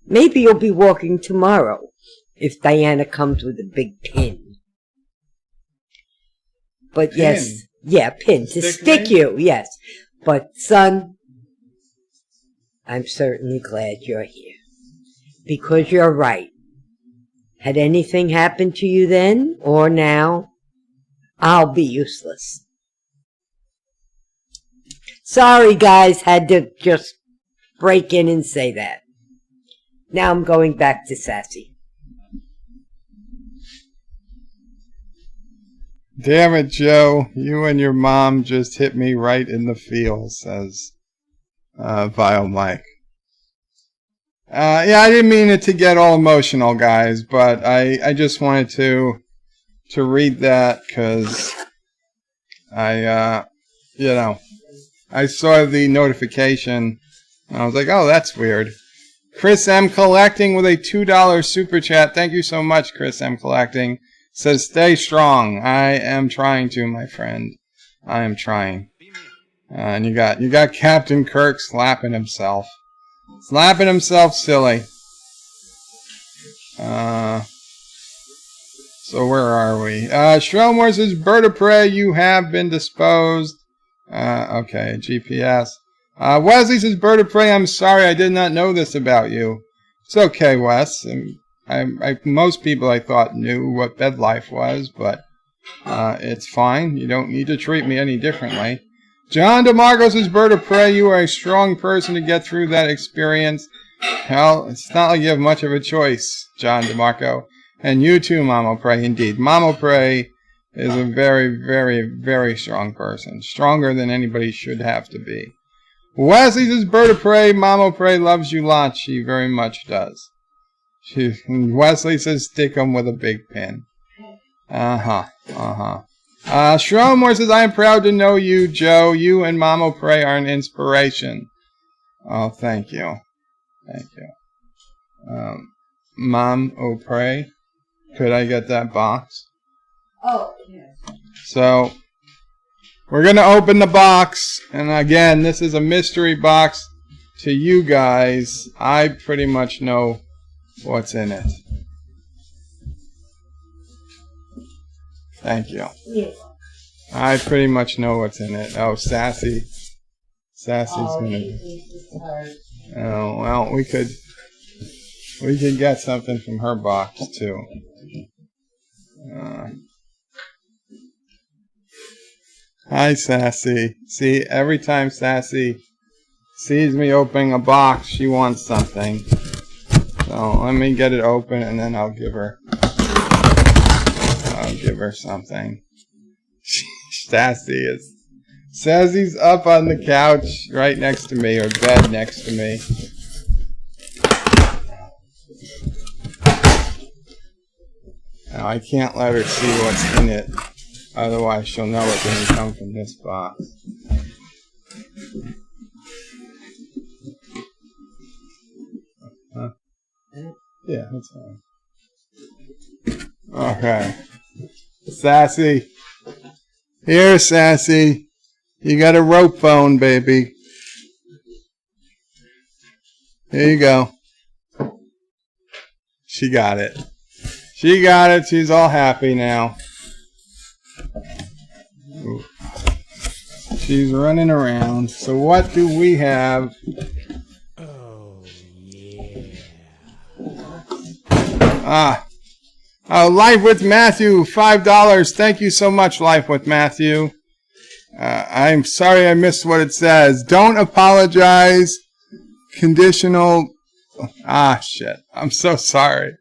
Maybe you'll be walking tomorrow if Diana comes with a big pin. But Pin? yes, yeah, pin to stick you, yes. But son, I'm certainly glad you're here. Because you're right. Had anything happened to you then or now, I'll be useless. Sorry guys, had to just break in and say that. Now I'm going back to Sassy. Damn it, Joe. You and your mom just hit me right in the feels, says Vile Mike. Yeah, I didn't mean it to get all emotional, guys, but I just wanted to read that because I saw the notification and I was like, oh, that's weird. Chris M. Collecting with a $2 super chat. Thank you so much, Chris M. Collecting. Says, stay strong. I am trying to, my friend. I am trying. And you got Captain Kirk slapping himself. Slapping himself silly. So where are we? Shrelmore says, Bird of Prey, you have been disposed. Okay, GPS. Wesley says, Bird of Prey, I'm sorry, I did not know this about you. It's okay, Wes. Most people I thought knew what bed life was, but it's fine. You don't need to treat me any differently. John DeMarco says, Bird of Prey, you are a strong person to get through that experience. Hell, it's not like you have much of a choice, John DeMarco. And you too, Mamo Prey, indeed. Mamo Prey is a very, very, very strong person. Stronger than anybody should have to be. Wesley says, Bird of Prey, Mamo Prey loves you lots. She very much does. Wesley says, stick 'em with a big pin. Shromore says, I am proud to know you, Joe. You and Mamo Prey are an inspiration. Oh, thank you. Thank you. Mom O Prey, could I get that box? Oh, yes. So, we're going to open the box. And again, this is a mystery box to you guys. I pretty much know what's in it. Thank you. Yeah. I pretty much know what's in it. Oh, Sassy. Sassy's Oh, gonna. she thinks it's hers. Oh well, we could get something from her box too. Hi, Sassy. See, every time Sassy sees me opening a box, she wants something. So let me get it open, and then I'll give her something. Sassy's up on the couch right next to me, or bed next to me. Now I can't let her see what's in it, otherwise she'll know it didn't come from this box. Yeah, that's fine. Okay. Sassy. Here, Sassy. You got a rope phone, baby. Here you go. She got it. She got it. She's all happy now. Ooh. She's running around. So what do we have? Oh, yeah. Life with Matthew, $5. Thank you so much, Life with Matthew. I'm sorry I missed what it says. Don't apologize. Conditional. Shit. I'm so sorry.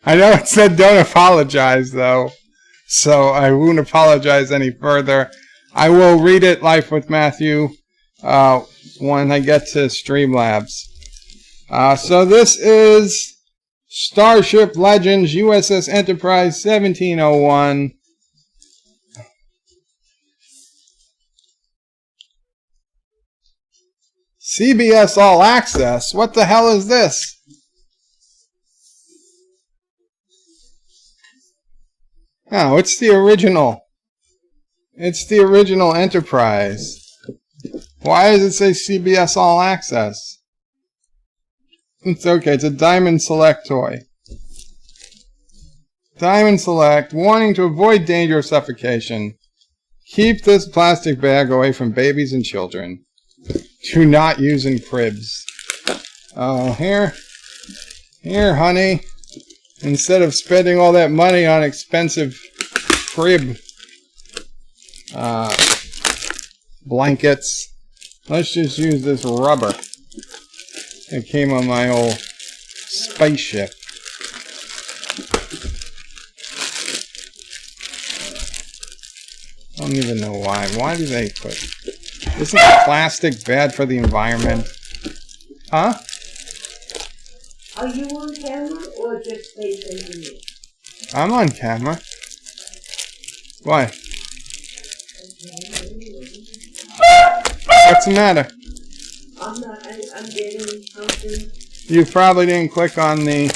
I know it said don't apologize, though. So I won't apologize any further. I will read it, Life with Matthew, when I get to Streamlabs. So this is Starship Legends USS Enterprise 1701. CBS All Access? What the hell is this? Oh, it's the original. It's the original Enterprise. Why does it say CBS All Access? It's okay, it's a Diamond Select toy. Diamond Select, warning to avoid danger of suffocation. Keep this plastic bag away from babies and children. Do not use in cribs. Oh, here, honey. Instead of spending all that money on expensive crib blankets, let's just use this rubber. It came on my old spaceship. I don't even know why. Why do they put... Isn't plastic bad for the environment? Huh? Are you on camera or just Space Engineer? I'm on camera. Why? What's the matter? I'm getting something. You probably didn't click on the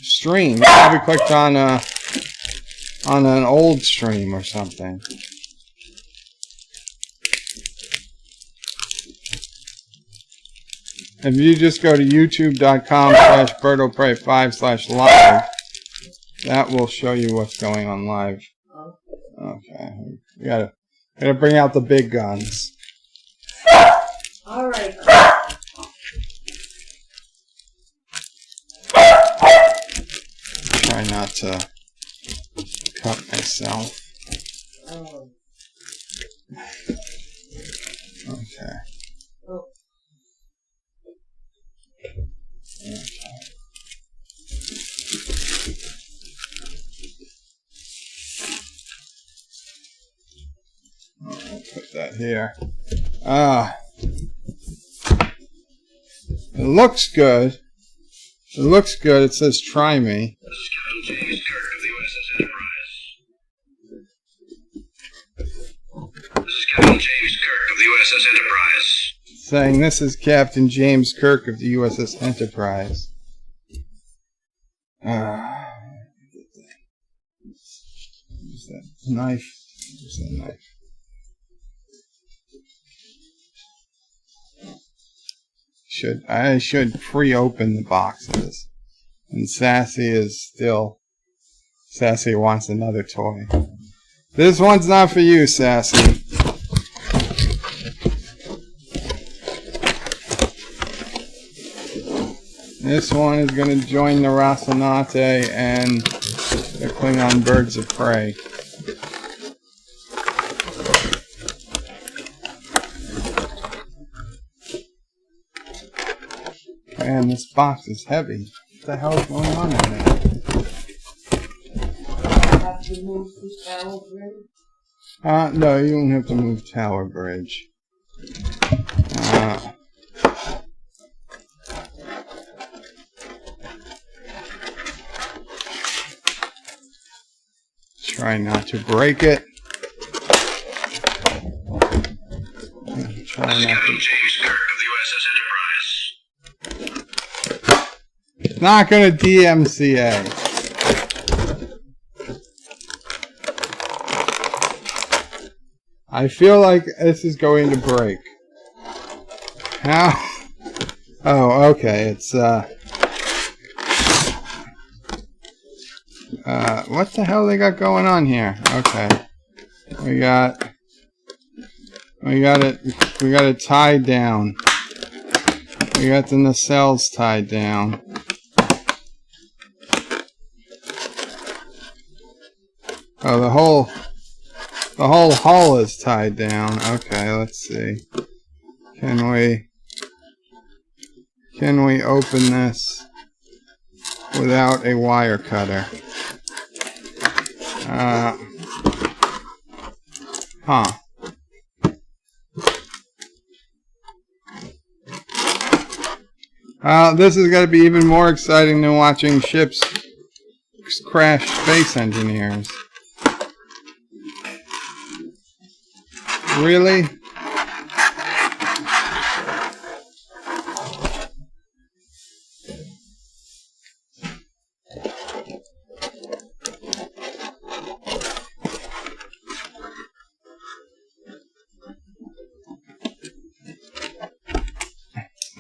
stream. You probably clicked on an old stream or something. If you just go to youtube.com/BertoPrey5/live, that will show you what's going on live. Okay, we gotta bring out the big guns. All right. Try not to cut myself. Oh. Okay. Oh. I'll put that here. It looks good. It looks good. It says try me. This is Captain James Kirk of the USS Enterprise. This is Captain James Kirk of the USS Enterprise. Saying this is Captain James Kirk of the USS Enterprise. Where's that knife? Where's that knife? I should pre-open the boxes. And Sassy wants another toy. This one's not for you, Sassy. This one is going to join the Rocinante and the Klingon Birds of Prey. Man, this box is heavy. What the hell is going on in there? Have to move the tower bridge? No, you don't have to move Tower Bridge. Try not to break it. Try not to. James Kirk of the USS Enterprise. Not gonna DMCA. I feel like this is going to break. How? Oh, okay. It's what the hell they got going on here? Okay. We got it tied down. We got the nacelles tied down. Oh, the whole hull is tied down. Okay, let's see. Can we open this without a wire cutter? This is going to be even more exciting than watching ships crash Space Engineers. Really?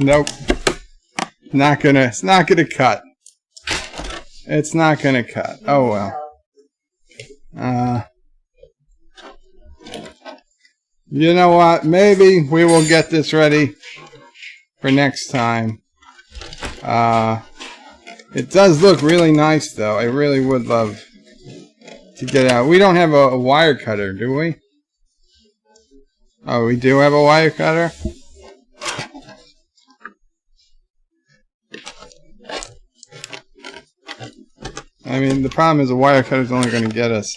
Nope. It's not gonna cut. It's not gonna cut. Oh well. You know what? Maybe we will get this ready for next time. It does look really nice though. I really would love to get it out. We don't have a wire cutter, do we? Oh, we do have a wire cutter? I mean, the problem is a wire cutter is only going to get us,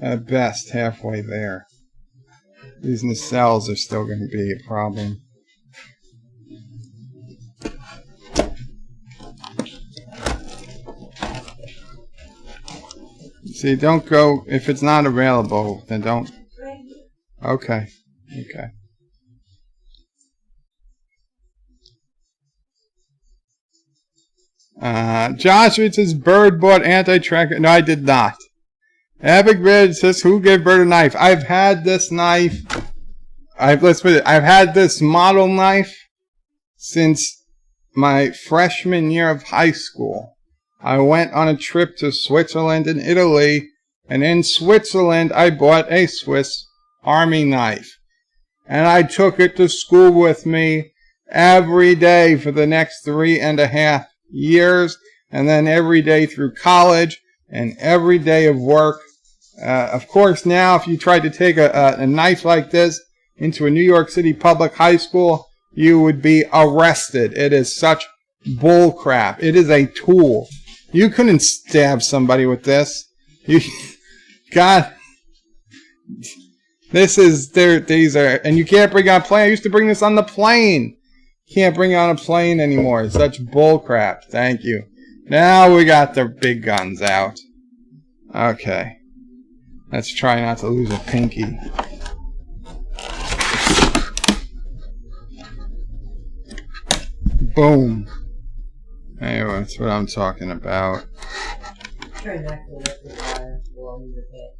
at best, halfway there. These nacelles are still going to be a problem. See, don't go, if it's not available, then don't. Okay, okay. Josh, it says Bird bought anti-tracker. No, I did not. Epic Vid says, who gave Bird a knife? I've had this knife. I've had this model knife since my freshman year of high school. I went on a trip to Switzerland and Italy, and in Switzerland I bought a Swiss Army knife. And I took it to school with me every day for the next 3.5 years, and then every day through college and every day of work. Of course, now if you tried to take a knife like this into a New York City public high school, you would be arrested. It is such bull crap. It is a tool. You couldn't stab somebody with this. God, this is these are, and you can't bring on a plane. I used to bring this on the plane. Can't bring on a plane anymore. It's such bull crap. Thank you. Now we got the big guns out. Okay. Let's try not to lose a pinky. Boom. Anyway, that's what I'm talking about. Try not to let the wire fall in the bed.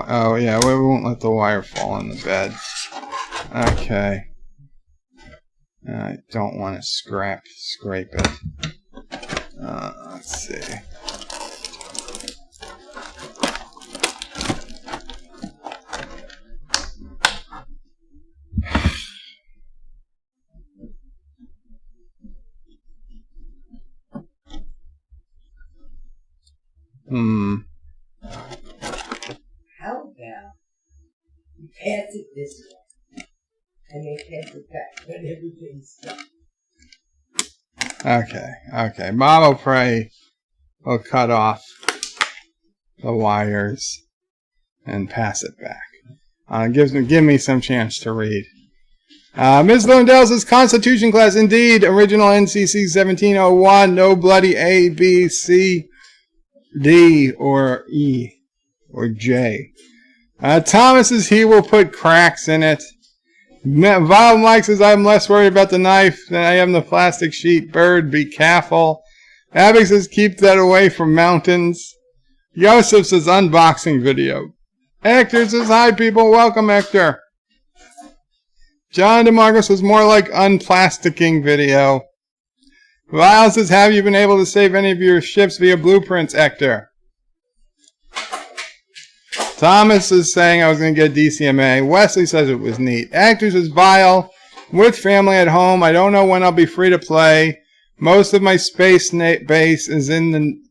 Oh yeah, we won't let the wire fall in the bed. Okay. I don't want to scrape it. Let's see. How about you pass it this way and then pass it back when everything's done? Okay. Mom will pray. We'll cut off the wires and pass it back. Give me some chance to read. Ms. Lundell says, Constitution class, indeed. Original NCC 1701. No bloody A, B, C, D, or E, or J. Thomas says he will put cracks in it. Val Mike says, I'm less worried about the knife than I am the plastic sheet. Bird, be careful. Abby says, keep that away from mountains. Yosef says, unboxing video. Hector says, hi people, welcome Hector. John DeMarcus says, more like unplasticking video. Lyle says, have you been able to save any of your ships via blueprints, Hector? Thomas is saying I was going to get DCMA. Wesley says it was neat. Hector says, Vile, with family at home. I don't know when I'll be free to play. Most of my space base is in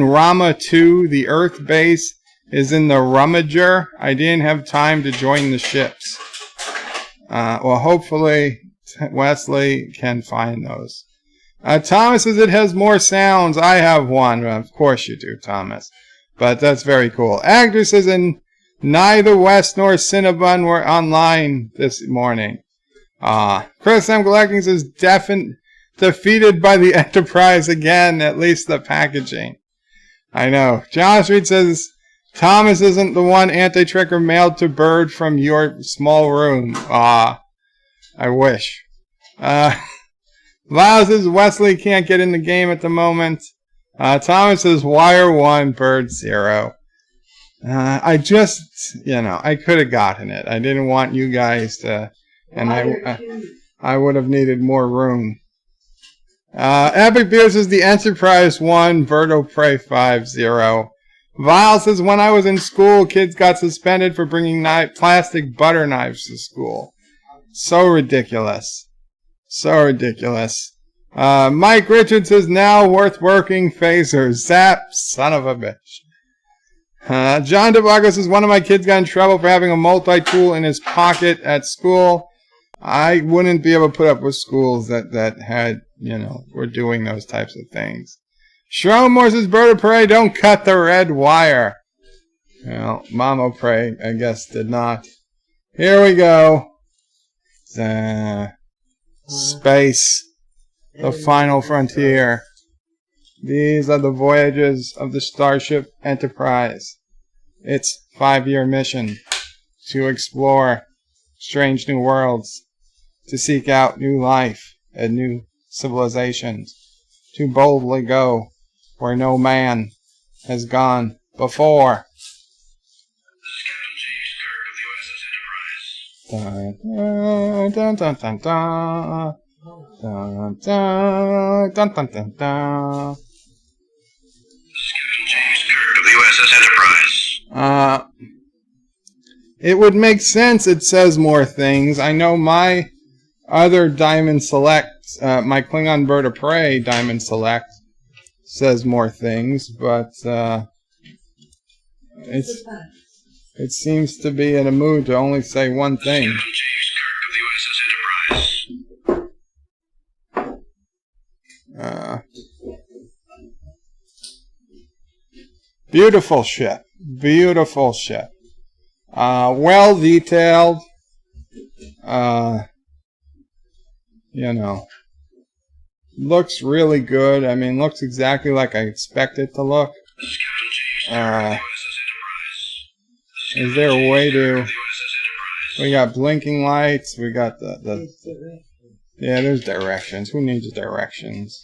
Rama 2. The Earth base is in the Rummager. I didn't have time to join the ships. Well, hopefully Wesley can find those. Thomas says it has more sounds. I have one. Of course you do, Thomas. But that's very cool. Actor says neither West nor Cinnabon were online this morning. Chris M. Collecting says defeated by the Enterprise again, at least the packaging. I know. John Street says Thomas isn't the one anti-tricker mailed to Bird from your small room. I wish. Lyle says Wesley can't get in the game at the moment. Thomas says Wire 1, Bird 0. I just, I could have gotten it. I didn't want you guys to, and I would have needed more room. Epic Beer says the Enterprise 1, Birdo Prey 5-0. Vile says, when I was in school, kids got suspended for bringing plastic butter knives to school. So ridiculous. So ridiculous. Mike Richards says, now worth working phaser. Zap, son of a bitch. John DeVago says, one of my kids got in trouble for having a multi-tool in his pocket at school. I wouldn't be able to put up with schools that had, were doing those types of things. Shromore says, Bird of Prey, don't cut the red wire. Well, Mama Prey, I guess, did not. Here we go. Space. The final frontier. These are the voyages of the Starship Enterprise. Its 5-year mission to explore strange new worlds, to seek out new life and new civilizations, to boldly go where no man has gone before. Dun, dun, dun, dun, dun. Dun, dun, dun, dun, dun, dun. James Kirk of the USS Enterprise. It would make sense it says more things. I know my other Diamond Select, my Klingon Bird of Prey Diamond Select says more things, but it seems to be in a mood to only say one thing. James Kirk of the USS Enterprise. Beautiful ship. Beautiful ship. Well detailed. Looks really good. I mean, looks exactly like I expect it to look. Is there a way to... We got blinking lights. We got the yeah, there's directions. Who needs directions?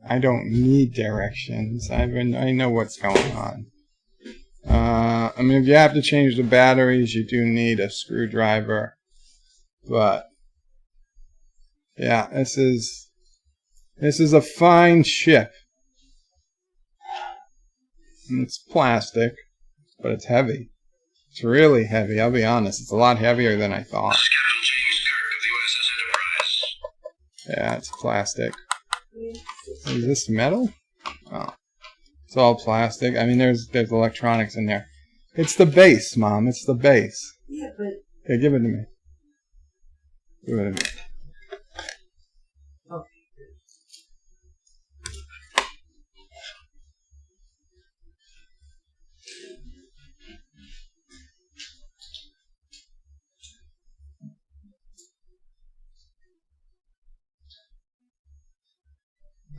I don't need directions. I know what's going on. I mean, if you have to change the batteries, you do need a screwdriver. But yeah, this is This is a fine ship. And it's plastic, but it's heavy. It's really heavy, I'll be honest. It's a lot heavier than I thought. This is Captain James Kirk of the USS Enterprise. Yeah, it's plastic. Is this metal? Oh. It's all plastic. I mean, there's electronics in there. It's the base, Mom. It's the base. Yeah, but Okay, give it to me. Give it to me. okay.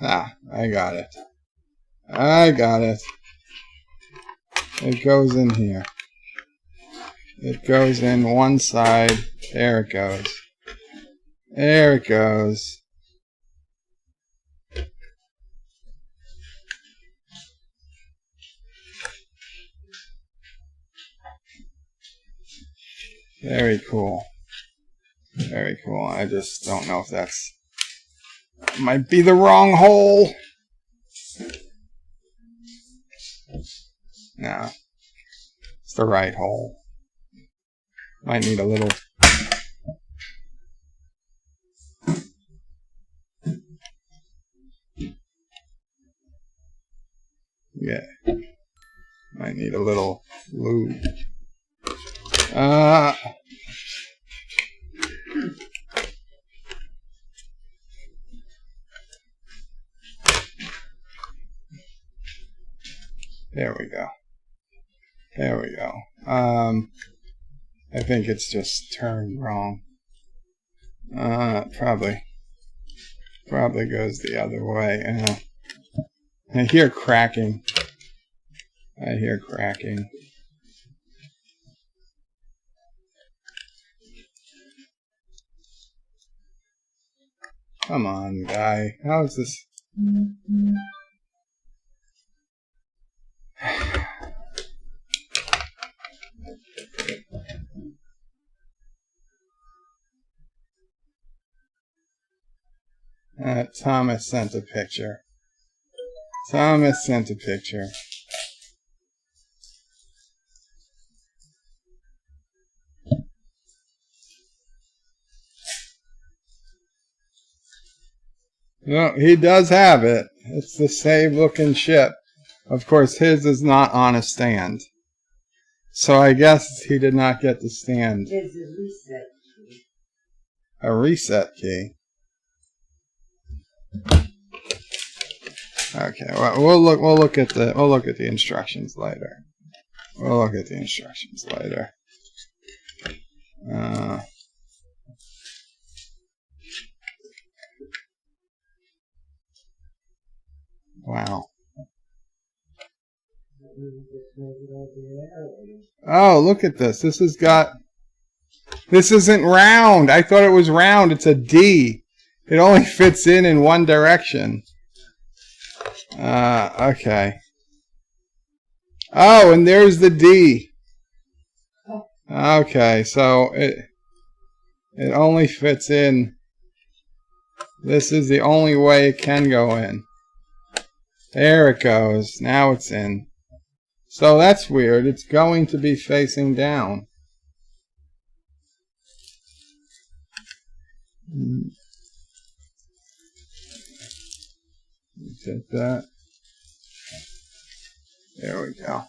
Ah, I got it. I got it. It goes in here. It goes in one side. There it goes. There it goes. Very cool. Very cool. I just don't know if that's... might be the wrong hole. No. It's the right hole. Might need a little... yeah. Might need a little lube. There we go. There we go. I think it's just turned wrong. Probably goes the other way. I hear cracking. I hear cracking. Come on, guy. How is this? Thomas sent a picture. Thomas sent a picture. No, he does have it. It's the same looking ship. Of course, his is not on a stand. So I guess he did not get the stand. There's a reset key. A reset key. Okay, well, we'll look at the instructions later. We'll look at the instructions later. Wow. Oh, look at this. This isn't round. I thought it was round. It's a D. It only fits in one direction. Okay. Oh, and there's the D. Okay, so it only fits in. This is the only way it can go in. There it goes. Now it's in. So that's weird. It's going to be facing down. Take that. There we go.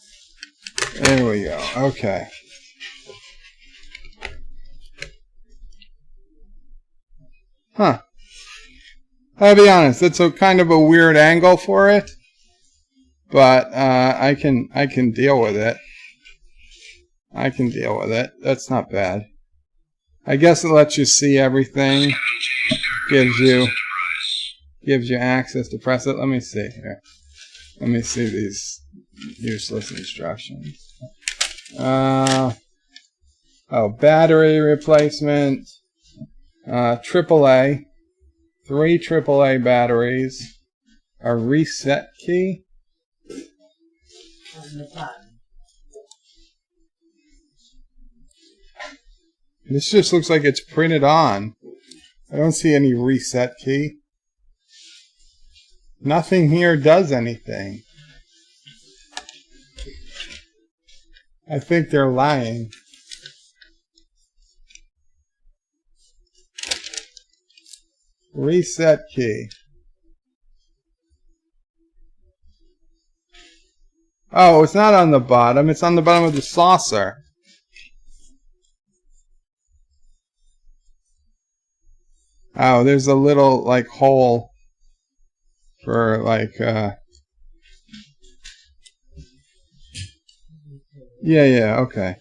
There we go. Okay. Huh. I'll be honest, that's a kind of a weird angle for it, but I can deal with it. I can deal with it. That's not bad. I guess it lets you see everything. Gives you access to press it. Let me see here. Let me see these useless instructions. Oh, battery replacement. AAA. 3 AAA batteries. A reset key. On the bottom. This just looks like it's printed on. I don't see any reset key. Nothing here does anything. I think they're lying. Reset key. Oh, it's not on the bottom. It's on the bottom of the saucer. Oh, there's a little, like, hole for, like, yeah, okay.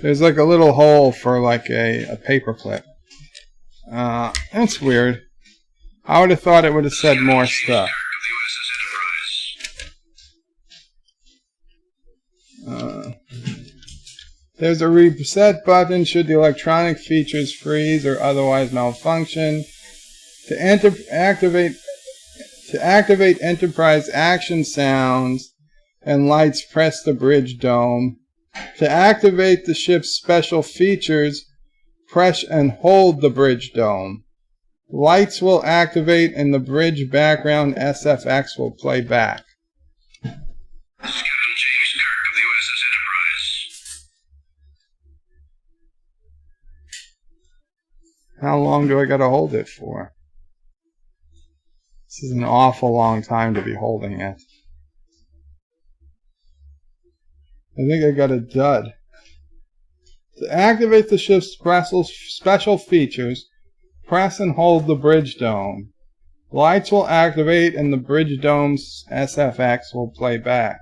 There's, like, a little hole for, like, a paper clip. That's weird. I would have thought it would have said more stuff. There's a reset button should the electronic features freeze or otherwise malfunction. To activate Enterprise action sounds and lights, press the bridge dome. To activate the ship's special features, press and hold the bridge dome. Lights will activate and the bridge background SFX will play back. Captain James Kirk of the USS Enterprise. How long do I gotta hold it for? This is an awful long time to be holding it. I think I got a dud. To activate the ship's special features, press and hold the bridge dome. Lights will activate and the bridge dome's SFX will play back.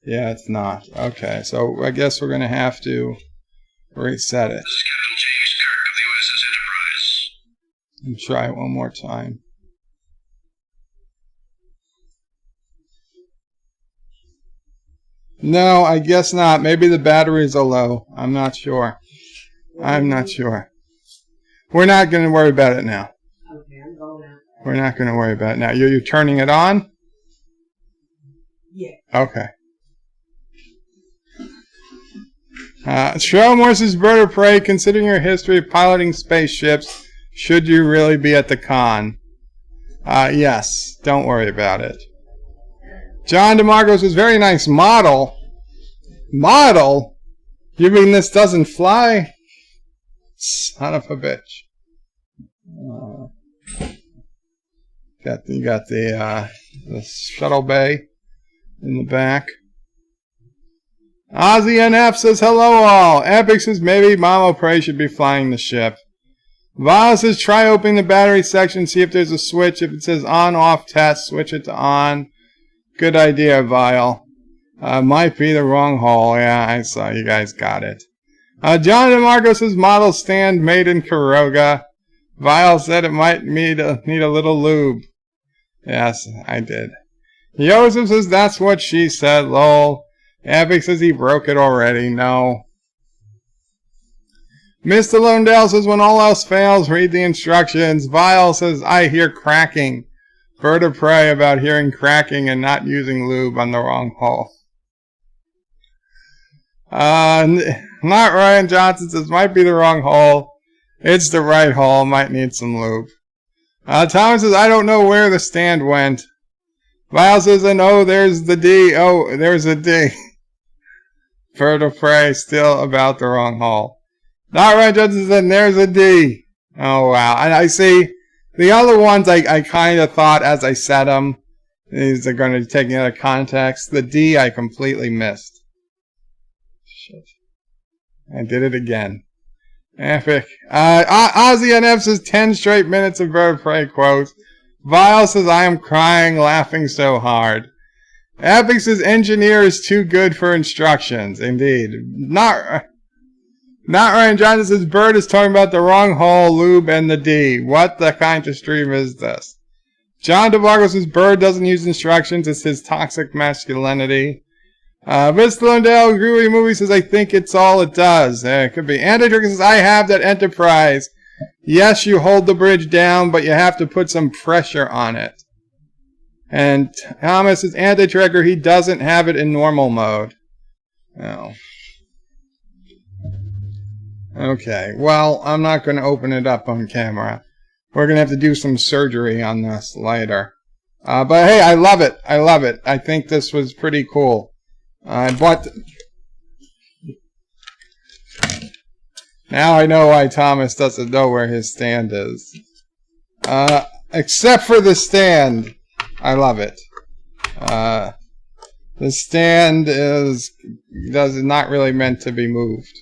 Yeah, it's not. Okay, so I guess we're going to have to reset it. This is Captain James Kirk of the USS Enterprise. And try it one more time. No, I guess not. Maybe the batteries are low. I'm not sure. I'm not sure. We're not going to worry about it now. Okay, I'm going out. We're not going to worry about it now. You're turning it on? Yeah. Okay. Show Morse's bird of prey. Considering your history of piloting spaceships, should you really be at the con? Yes. Don't worry about it. John DeMarcos was very nice model. Model? You mean this doesn't fly? Son of a bitch. You got the shuttle bay in the back. Ozzy NF says, hello all. Epic says, maybe Mamo Prey should be flying the ship. Vile says, try opening the battery section, see if there's a switch. If it says on, off, test, switch it to on. Good idea, Vile. Might be the wrong hole. Yeah, I saw you guys got it. John DeMarco says, model stand made in Kuroga. Vile said it might need a little lube. Yes, I did. Joseph says, that's what she said, lol. Epic says he broke it already. No. Mr. Lundell says, when all else fails, read the instructions. Vile says, I hear cracking. Bird of prey about hearing cracking and not using lube on the wrong hole. Not Ryan Johnson says, might be the wrong hole. It's the right hole, might need some lube. Thomas says, I don't know where the stand went. Vile says, and oh, there's the D. Oh, there's a D. Bird of prey, still about the wrong hole. Not Ryan Johnson says, and there's a D. Oh, wow. And I see. The other ones I kind of thought as I said them, these are going to be taken out of context. The D I completely missed. Shit. I did it again. Epic. Ozzy NF says 10 straight minutes of bird of prey quotes. Vile says I am crying laughing so hard. Epic says engineer is too good for instructions. Indeed. Not Ryan Johnson says Bird is talking about the wrong hole, lube, and the D. What the kind of stream is this? John DeVargo says Bird doesn't use instructions. It's his toxic masculinity. Mr. Lundell, Groovy Movie says I think it's all it does. It could be. Anti-Trigger says I have that Enterprise. Yes, you hold the bridge down, but you have to put some pressure on it. And Thomas says Anti-Trigger, he doesn't have it in normal mode. Oh. Okay, well, I'm not going to open it up on camera. We're going to have to do some surgery on this later. But hey, I love it. I love it. I think this was pretty cool. I bought. Now I know why Thomas doesn't know where his stand is. Except for the stand, I love it. The stand is not really meant to be moved.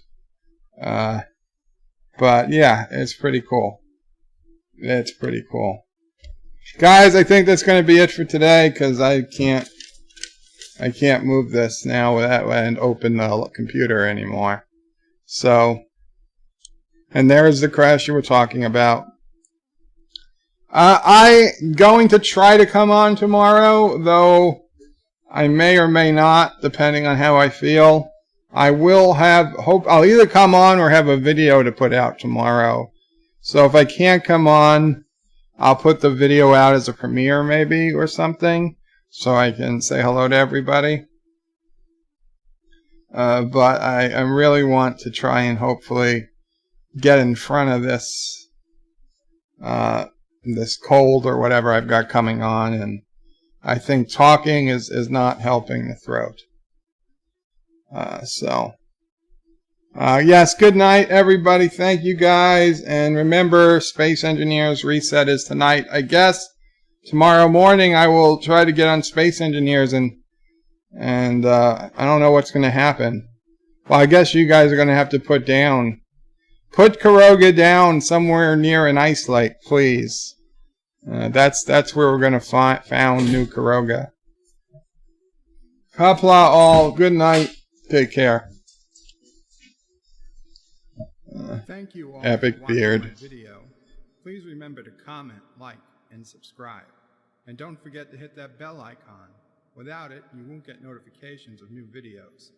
But yeah, it's pretty cool. It's pretty cool. Guys, I think that's going to be it for today because I can't move this now and open the computer anymore. So, and there's the crash you were talking about. I'm going to try to come on tomorrow, though I may or may not, depending on how I feel. I will I'll either come on or have a video to put out tomorrow. So if I can't come on, I'll put the video out as a premiere maybe or something, so I can say hello to everybody. But I really want to try and hopefully get in front of this cold or whatever I've got coming on, and I think talking is not helping the throat. Yes, good night, everybody. Thank you, guys. And remember, Space Engineers Reset is tonight. I guess tomorrow morning I will try to get on Space Engineers, and I don't know what's going to happen. Well, I guess you guys are going to have to put Kuroga down somewhere near an ice lake, please. That's where we're going to found new Kuroga. Qapla all. Good night. Take care. Thank you all Epic for watching beard. my video. Please remember to comment, like, and subscribe. And don't forget to hit that bell icon. Without it, you won't get notifications of new videos.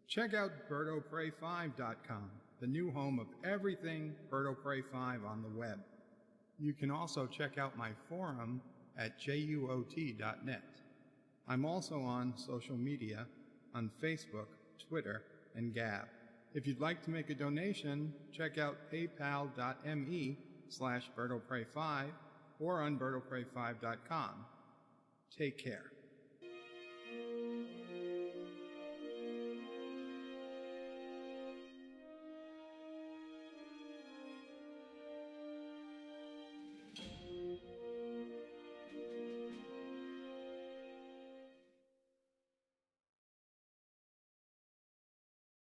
Check out BirdoPrey5.com, the new home of everything Birdo Prey 5 on the web. You can also check out my forum at juot.net. I'm also on social media on Facebook, Twitter, and Gab. If you'd like to make a donation, check out paypal.me/BirdoPrey5 or on BirdoPrey5.com. Take care.